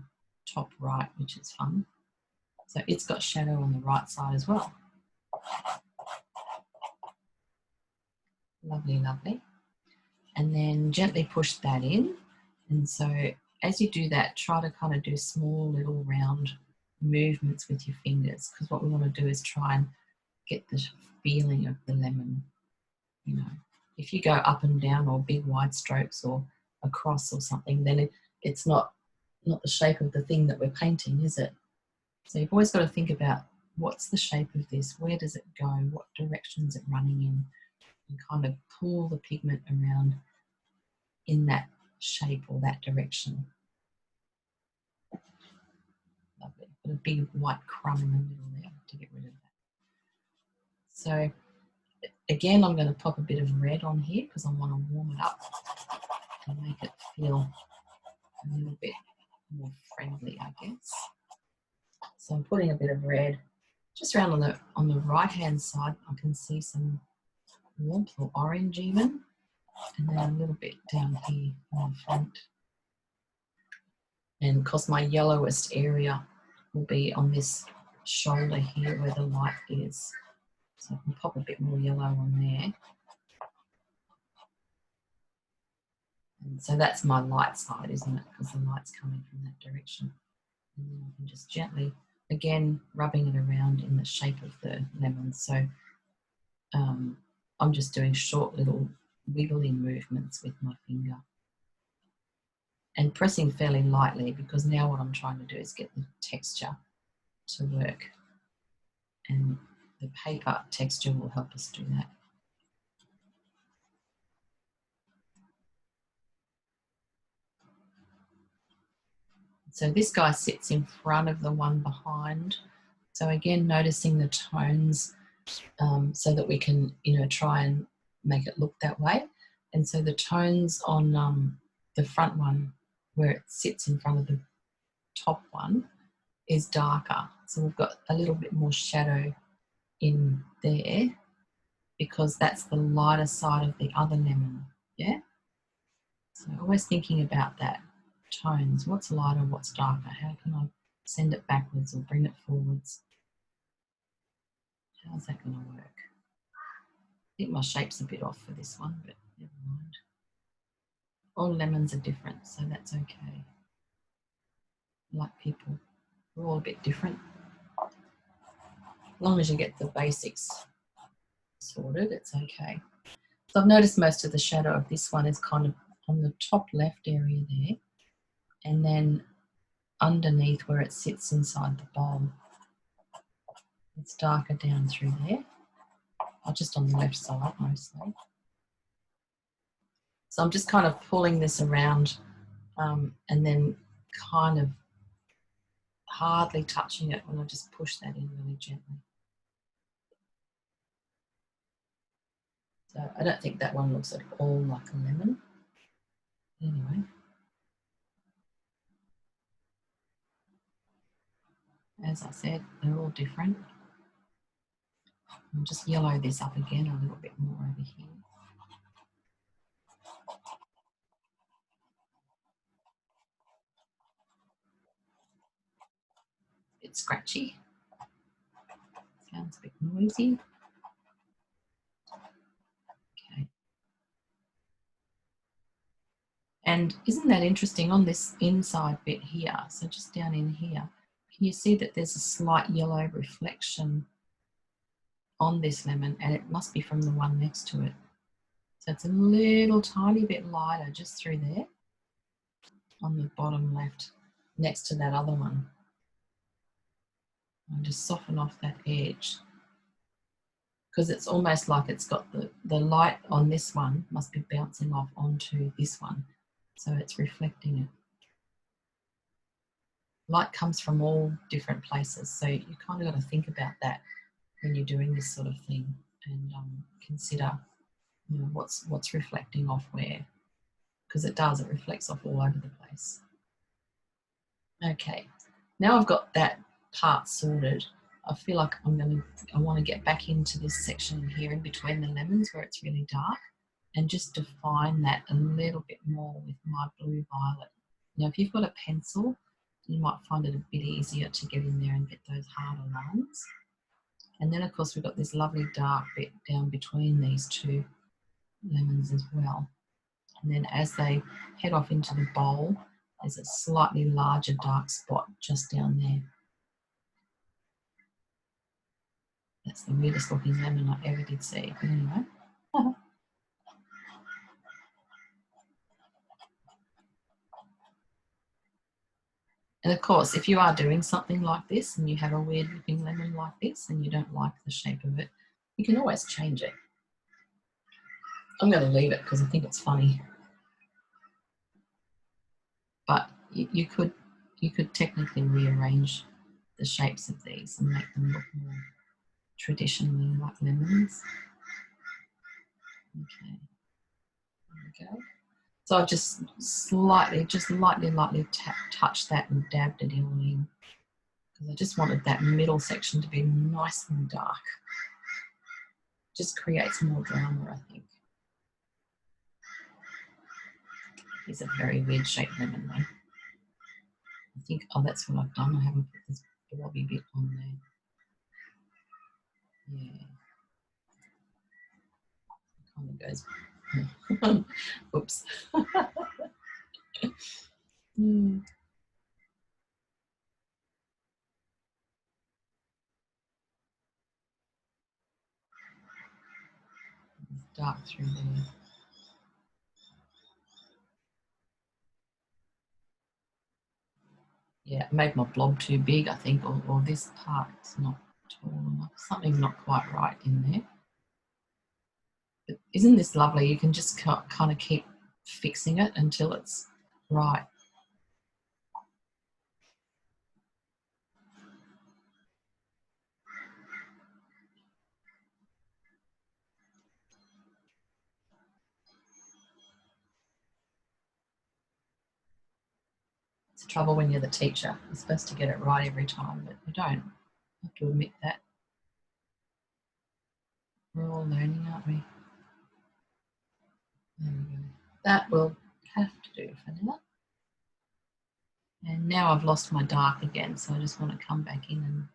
top right, which is fun. So it's got shadow on the right side as well. Lovely, lovely. And then gently push that in. And so as you do that, try to kind of do small little round movements with your fingers, because what we want to do is try and get the feeling of the lemon. You know, if you go up and down or big wide strokes or across or something, then it's not the shape of the thing that we're painting, is it? So you've always got to think about what's the shape of this, where does it go, what direction is it running in, and kind of pull the pigment around in that shape or that direction. Lovely. Put a big white crumb in the middle there to get rid of that. So again, I'm going to pop a bit of red on here because I want to warm it up and make it feel a little bit more friendly, I guess. So I'm putting a bit of red just around on the right hand side. I can see some warmth or orange even, and then a little bit down here on the front. And because my yellowest area will be on this shoulder here where the light is, so I can pop a bit more yellow on there. And so that's my light side, isn't it? Because the light's coming from that direction. And then I can just gently, again, rubbing it around in the shape of the lemon. So I'm just doing short little wiggling movements with my finger and pressing fairly lightly, because now what I'm trying to do is get the texture to work, and the paper texture will help us do that. So this guy sits in front of the one behind. So again, noticing the tones so that we can, you know, try and make it look that way. And so the tones on the front one, where it sits in front of the top one, is darker. So we've got a little bit more shadow in there because that's the lighter side of the other lemon, yeah? So always thinking about that. Tones, what's lighter, what's darker? How can I send it backwards or bring it forwards? How's that going to work? I think my shape's a bit off for this one, but never mind. All lemons are different, so that's okay. Like people, we're all a bit different. As long as you get the basics sorted, it's okay. So I've noticed most of the shadow of this one is kind of on the top left area there, and then underneath where it sits inside the bowl. It's darker down through there, or just on the left side mostly. So I'm just kind of pulling this around and then kind of hardly touching it when I just push that in really gently. So I don't think that one looks at all like a lemon. Anyway. As I said, they're all different. I'll just yellow this up again a little bit more over here. A bit scratchy. Sounds a bit noisy. Okay. And isn't that interesting on this inside bit here? So just down in here, can you see that there's a slight yellow reflection on this lemon, and it must be from the one next to it. So it's a little tiny bit lighter just through there on the bottom left next to that other one. I'll just soften off that edge because it's almost like it's got the light on this one must be bouncing off onto this one. So it's reflecting it. Light comes from all different places. So you kind of got to think about that when you're doing this sort of thing, and consider, you know, what's reflecting off where, because it reflects off all over the place. Okay, now I've got that part sorted. I feel like I want to get back into this section here in between the lemons where it's really dark, and just define that a little bit more with my blue violet. Now, if you've got a pencil, you might find it a bit easier to get in there and get those harder lines. And then, of course, we've got this lovely dark bit down between these two lemons as well. And then as they head off into the bowl, there's a slightly larger dark spot just down there. That's the weirdest looking lemon I ever did see, but anyway. And of course, if you are doing something like this and you have a weird looking lemon like this and you don't like the shape of it, you can always change it. I'm going to leave it because I think it's funny. But you could technically rearrange the shapes of these and make them look more traditionally like lemons. Okay, there we go. So I've just lightly touched that and dabbed it in because I just wanted that middle section to be nice and dark. Just creates more drama, I think. It's a very weird shaped lemon though. I think, oh, that's what I've done. I haven't put this blobby bit on there. Yeah. It kind of goes, oops. Dark through there. Yeah, I made my blob too big, I think, or this part's not tall enough. Something not quite right in there. But isn't this lovely? You can just kind of keep fixing it until it's right. It's the trouble when you're the teacher. You're supposed to get it right every time, but you don't. I have to admit that. We're all learning, aren't we? There we go. That will have to do for now. And now I've lost my dark again, so I just want to come back in and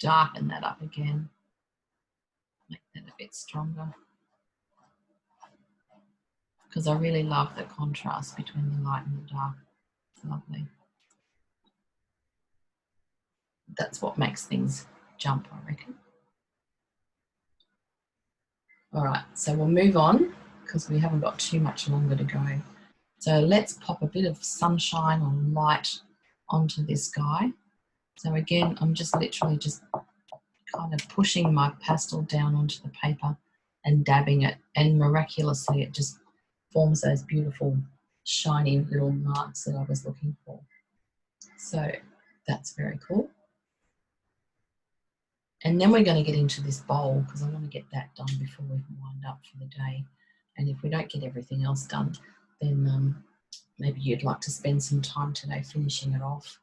darken that up again. Make that a bit stronger. Because I really love the contrast between the light and the dark. It's lovely. That's what makes things jump, I reckon. All right, so we'll move on because we haven't got too much longer to go. So let's pop a bit of sunshine or light onto this guy. So again, I'm just literally just kind of pushing my pastel down onto the paper and dabbing it, and miraculously it just forms those beautiful shiny little marks that I was looking for. So that's very cool. And then we're going to get into this bowl because I want to get that done before we wind up for the day. And if we don't get everything else done, then maybe you'd like to spend some time today finishing it off.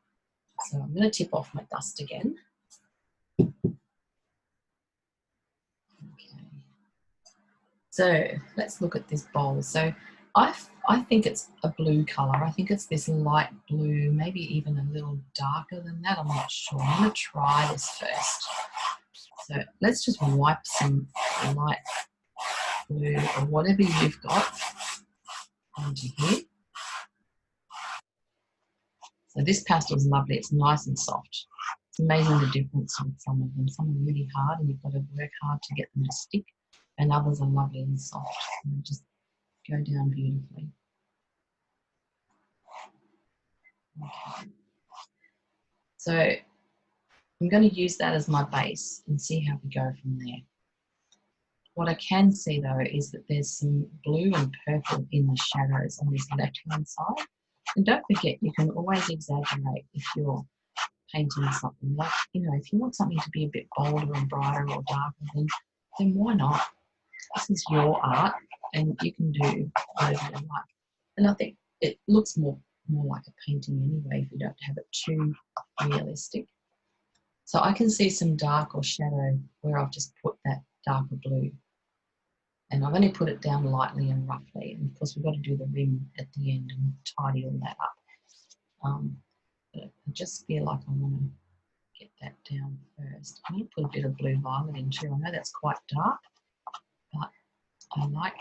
So I'm going to tip off my dust again. Okay. So let's look at this bowl. So I think it's a blue colour. I think it's this light blue, maybe even a little darker than that. I'm not sure. I'm going to try this first. So let's just wipe some light blue or whatever you've got onto here. So this pastel is lovely. It's nice and soft. It's amazing the difference with some of them. Some are really hard and you've got to work hard to get them to stick, and others are lovely and soft and they just go down beautifully. Okay. So I'm going to use that as my base and see how we go from there. What I can see though is that there's some blue and purple in the shadows on this left hand side. And don't forget, you can always exaggerate if you're painting something. Like, you know, if you want something to be a bit bolder and brighter or darker, then why not? This is your art and you can do whatever you like. And I think it looks more like a painting anyway if you don't have it too realistic. So I can see some dark or shadow where I've just put that darker blue. And I've only put it down lightly and roughly. And of course we've got to do the rim at the end and tidy all that up. But I just feel like I want to get that down first. I'm going to put a bit of blue violet in too. I know that's quite dark, but I like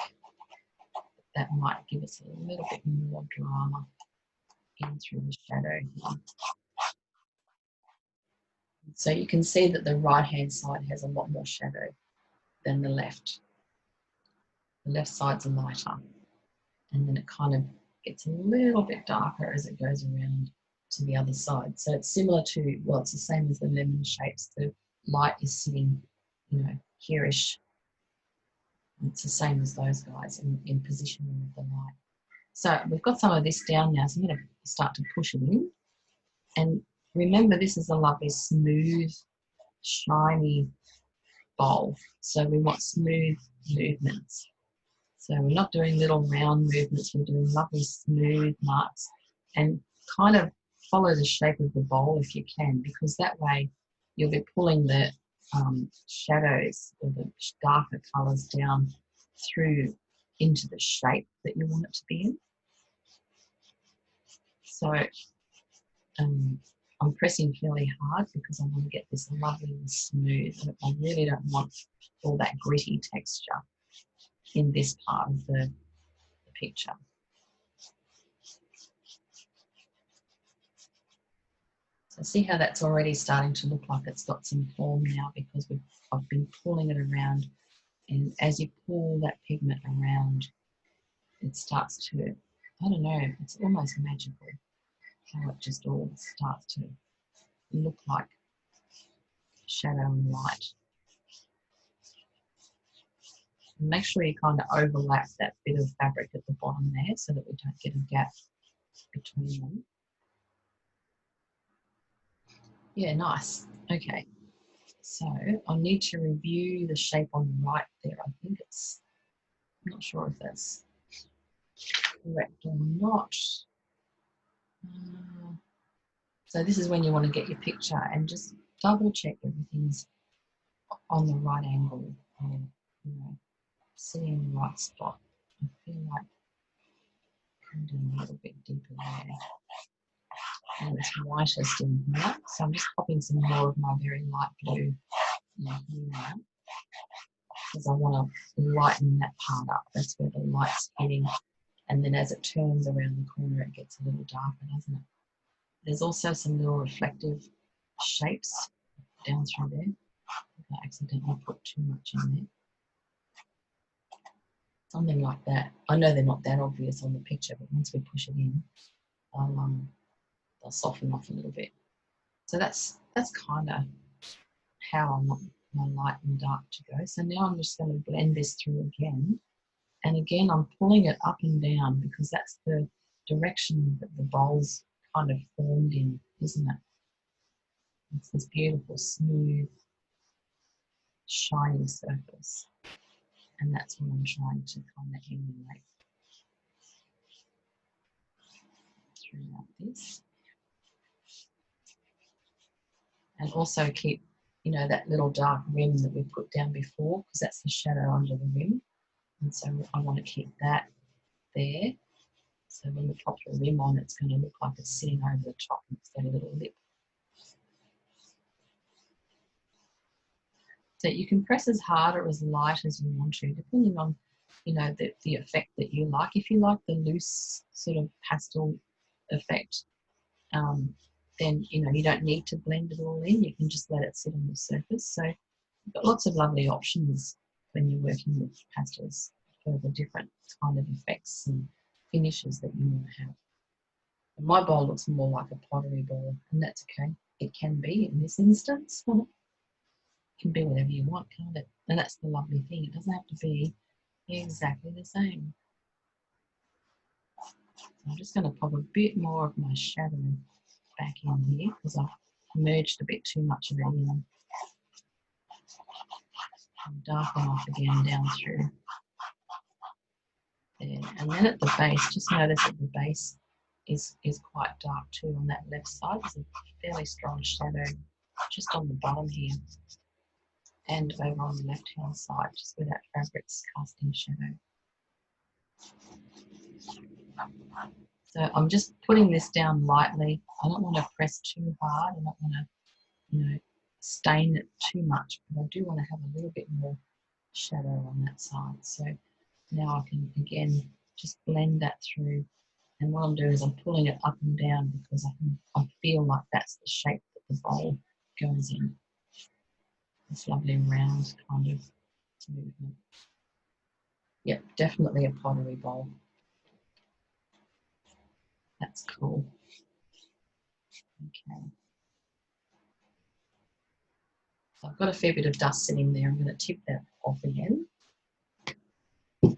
that might give us a little bit more drama in through the shadow here. So you can see that the right hand side has a lot more shadow than the left. The left side's lighter, and then it kind of gets a little bit darker as it goes around to the other side. So it's similar to, well, it's the same as the lemon shapes. The light is sitting, you know, here-ish. It's the same as those guys in positioning of the light. So we've got some of this down now, so I'm going to start to push it in. And remember, this is a lovely, smooth, shiny bowl. So we want smooth movements. So we're not doing little round movements, we're doing lovely smooth marks, and kind of follow the shape of the bowl if you can, because that way you'll be pulling the shadows or the darker colours down through into the shape that you want it to be in. So I'm pressing fairly hard because I want to get this lovely and smooth. I really don't want all that gritty texture in this part of the picture. So see how that's already starting to look like it's got some form now because I've been pulling it around, and as you pull that pigment around, it starts to, I don't know, it's almost magical how it just all starts to look like shadow and light. And make sure you kind of overlap that bit of fabric at the bottom there so that we don't get a gap between them. Yeah, nice. Okay, so I need to review the shape on the right there. I think it's, I'm not sure if that's correct or not. So this is when you want to get your picture and just double check everything's on the right angle, and you know, sitting in the right spot. I feel like I'm doing a little bit deeper there. And it's whitest in here, so I'm just popping some more of my very light blue in here now, because I want to lighten that part up. That's where the light's hitting, and then as it turns around the corner it gets a little darker, doesn't it? There's also some little reflective shapes down through there. I accidentally put too much in there. Something like that. I know they're not that obvious on the picture, but once we push it in, they'll soften off a little bit. So that's kind of how I want my light and dark to go. So now I'm just going to blend this through again. And again, I'm pulling it up and down because that's the direction that the bowl's kind of formed in, isn't it? It's this beautiful, smooth, shiny surface. And that's what I'm trying to kind of emulate throughout this. And also keep, you know, that little dark rim that we put down before, because that's the shadow under the rim. And so I want to keep that there. So when we pop the rim on, it's going to look like it's sitting over the top and it's got a little lip. So you can press as hard or as light as you want to, depending on, you know, the effect that you like. If you like the loose sort of pastel effect, then, you know, you don't need to blend it all in. You can just let it sit on the surface. So you've got lots of lovely options when you're working with pastels for the different kind of effects and finishes that you want to have. And my bowl looks more like a pottery bowl, and that's okay. It can be in this instance. It can be whatever you want, can't it? And that's the lovely thing. It doesn't have to be exactly the same. I'm just going to pop a bit more of my shadow back in here because I've merged a bit too much of it in. And darken off again down through there. And then at the base, just notice that the base is quite dark too on that left side. There's a fairly strong shadow just on the bottom here. And over on the left-hand side, just where that fabric's casting shadow. So I'm just putting this down lightly. I don't want to press too hard. I don't want to, you know, stain it too much, but I do want to have a little bit more shadow on that side. So now I can, again, just blend that through. And what I'm doing is I'm pulling it up and down because I feel like that's the shape that the bowl goes in. This lovely round kind of movement. Yep, definitely a pottery bowl. That's cool. Okay. So I've got a fair bit of dust sitting there. I'm going to tip that off again. Got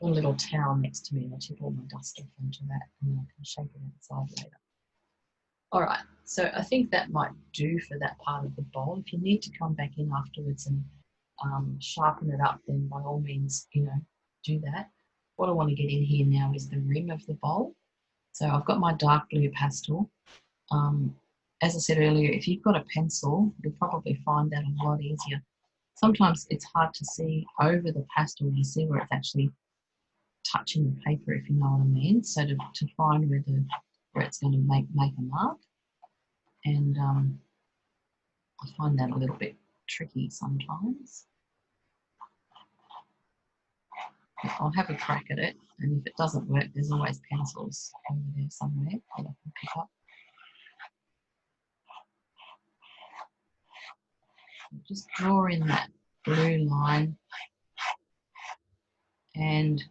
a little towel next to me and I'll tip all my dust off onto that and I can shake it outside later. All right, so I think that might do for that part of the bowl. If you need to come back in afterwards and sharpen it up, then by all means, you know, do that. What I want to get in here now is the rim of the bowl. So I've got my dark blue pastel. As I said earlier, if you've got a pencil, you'll probably find that a lot easier. Sometimes it's hard to see over the pastel. You see where it's actually touching the paper, if you know what I mean. So to find where it's going to make a mark. And I find that a little bit tricky sometimes. But I'll have a crack at it, and if it doesn't work, there's always pencils over there somewhere that I can pick up. Just draw in that blue line, and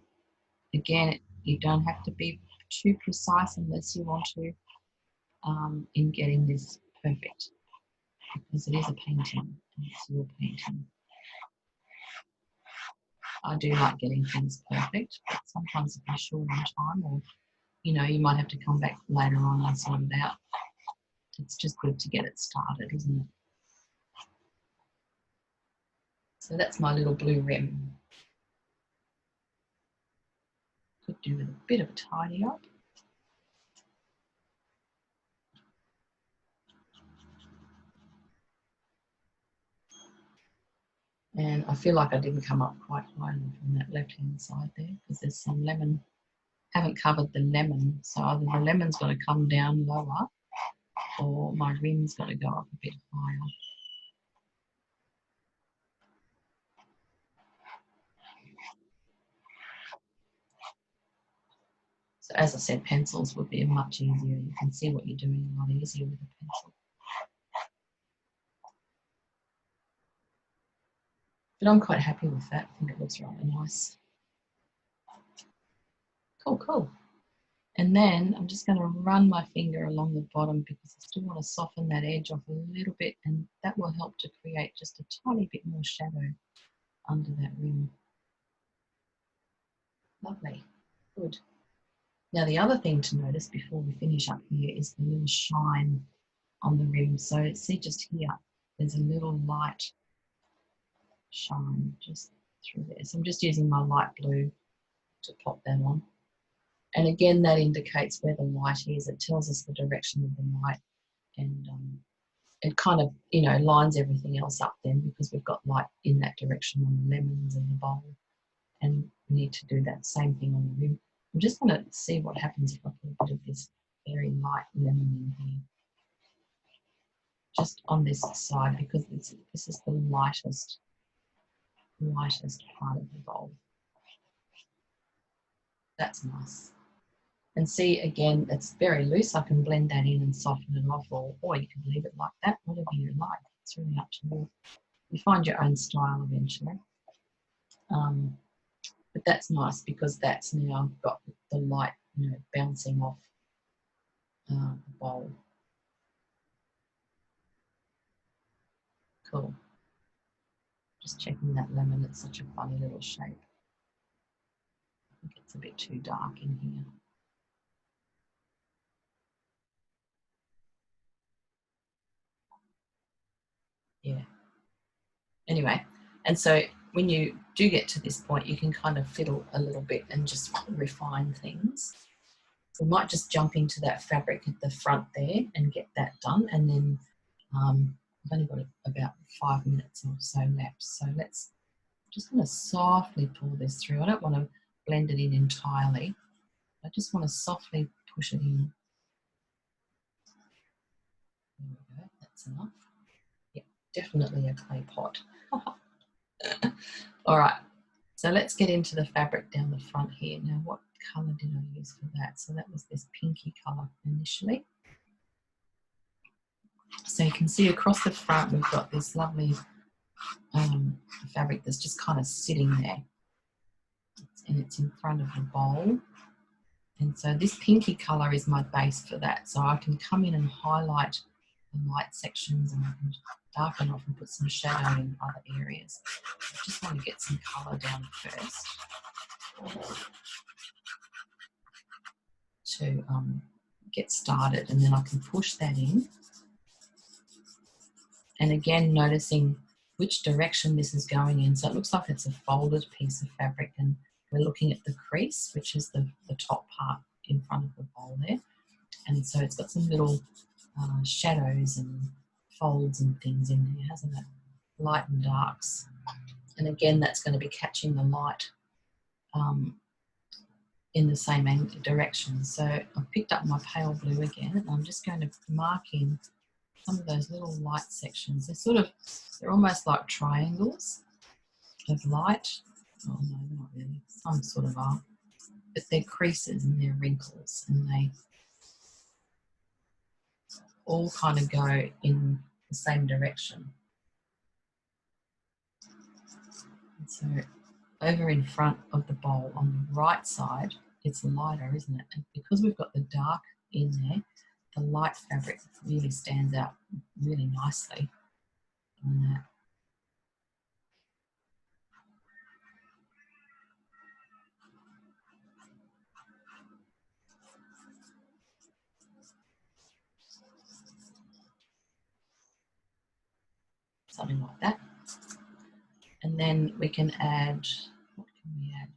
again, you don't have to be too precise unless you want to in getting this perfect, because it is a painting and it's your painting. I do like getting things perfect, but sometimes if you're short on time, or you know, you might have to come back later on and sort it out. It's just good to get it started, isn't it? So that's my little blue rim. Could do with a bit of a tidy up. And I feel like I didn't come up quite high enough on that left-hand side there because there's some lemon. Haven't covered the lemon, so either the lemon's got to come down lower or my rim's got to go up a bit higher. So as I said, pencils would be much easier. You can see what you're doing a lot easier with a pencil. But I'm quite happy with that. I think it looks rather nice. Cool, cool. And then I'm just going to run my finger along the bottom because I still want to soften that edge off a little bit, and that will help to create just a tiny bit more shadow under that rim. Lovely. Good. Now the other thing to notice before we finish up here is the little shine on the rim. So see just here, there's a little light shine just through there. So I'm just using my light blue to pop that on. And again, that indicates where the light is. It tells us the direction of the light, and it kind of, you know, lines everything else up then because we've got light in that direction on the lemons and the bowl. And we need to do that same thing on the rim. I'm just going to see what happens if I put a bit of this very light lemon in here. Just on this side because this is the lightest part of the bowl. That's nice. And see, again, it's very loose. I can blend that in and soften it off, or you can leave it like that, whatever you like. It's really up to you. You find your own style eventually. But that's nice because that's now got the light, you know, bouncing off the bowl. Cool. Just checking that lemon. It's such a funny little shape. I think it's a bit too dark in here. Yeah. Anyway, and so when you do get to this point, you can kind of fiddle a little bit and just refine things. We might just jump into that fabric at the front there and get that done. And then I've only got about 5 minutes or so left. So let's just going to softly pull this through. I don't want to blend it in entirely. I just want to softly push it in. There we go. That's enough. Yeah, definitely a clay pot. All right. So let's get into the fabric down the front here. Now, what colour did I use for that? So that was this pinky colour initially. So you can see across the front, we've got this lovely fabric that's just kind of sitting there. And it's in front of the bowl. And so this pinky colour is my base for that. So I can come in and highlight the light sections, and I can darken off and put some shadow in other areas. I just want to get some colour down first to get started, and then I can push that in. And again, noticing which direction this is going in. So it looks like it's a folded piece of fabric, and we're looking at the crease, which is the top part in front of the bowl there. And so it's got some little shadows and folds and things in there, hasn't it? Light and darks. And again, that's going to be catching the light in the same direction. So I've picked up my pale blue again, and I'm just going to mark in some of those little light sections. They're almost like triangles of light. Oh no, they're not really. Some sort of are. But they're creases and they're wrinkles, and they all kind of go in the same direction. And so over in front of the bowl on the right side, it's lighter, isn't it? And because we've got the dark in there, the light fabric really stands out really nicely on that. Something like that. And then we can add, what can we add?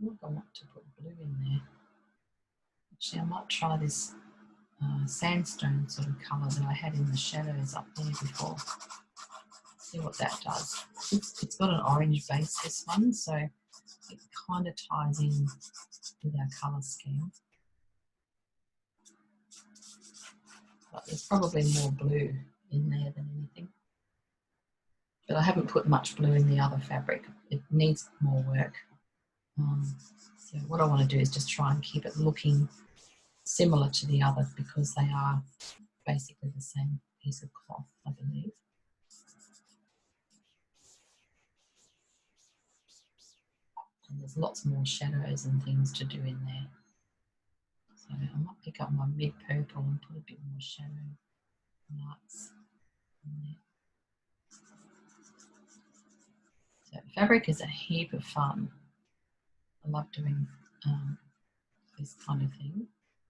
I think I want to put blue in there. Actually, I might try this sandstone sort of colour that I had in the shadows up there before. See what that does. It's got an orange base, this one, so it kind of ties in with our colour scheme. But there's probably more blue in there than anything. But I haven't put much blue in the other fabric. It needs more work. So what I want to do is just try and keep it looking similar to the other, because they are basically the same piece of cloth, I believe. And there's lots more shadows and things to do in there. So I might pick up my mid purple and put a bit more shadow lights in there. So fabric is a heap of fun. I love doing this kind of thing.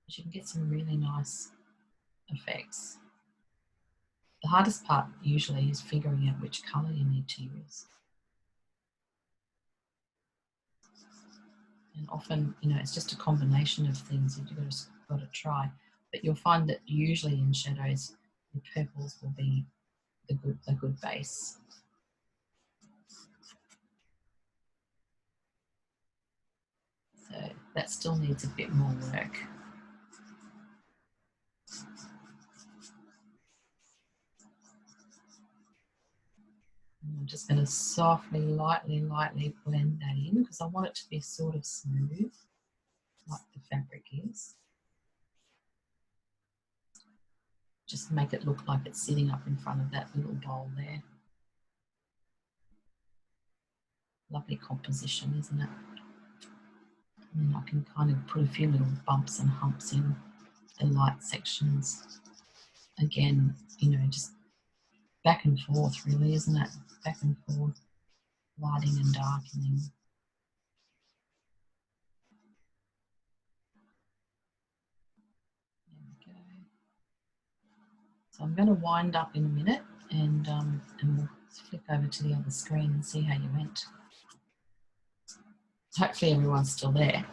You can get some really nice effects. The hardest part usually is figuring out which colour you need to use. And often, you know, it's just a combination of things that you've got to try. But you'll find that usually in shadows, the purples will be a good base. So that still needs a bit more work. And I'm just going to softly, lightly blend that in because I want it to be sort of smooth, like the fabric is. Just make it look like it's sitting up in front of that little bowl there. Lovely composition, isn't it? And I can kind of put a few little bumps and humps in the light sections. Again, you know, just back and forth really, isn't it? Back and forth, lighting and darkening. There we go. So I'm going to wind up in a minute and we'll flick over to the other screen and see how you went. Hopefully everyone's still there.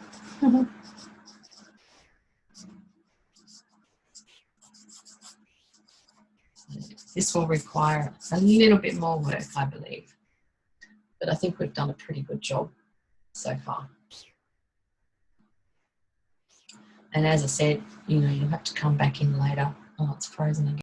This will require a little bit more work, I believe. But I think we've done a pretty good job so far. And as I said, you know, you'll have to come back in later. Oh, it's frozen again.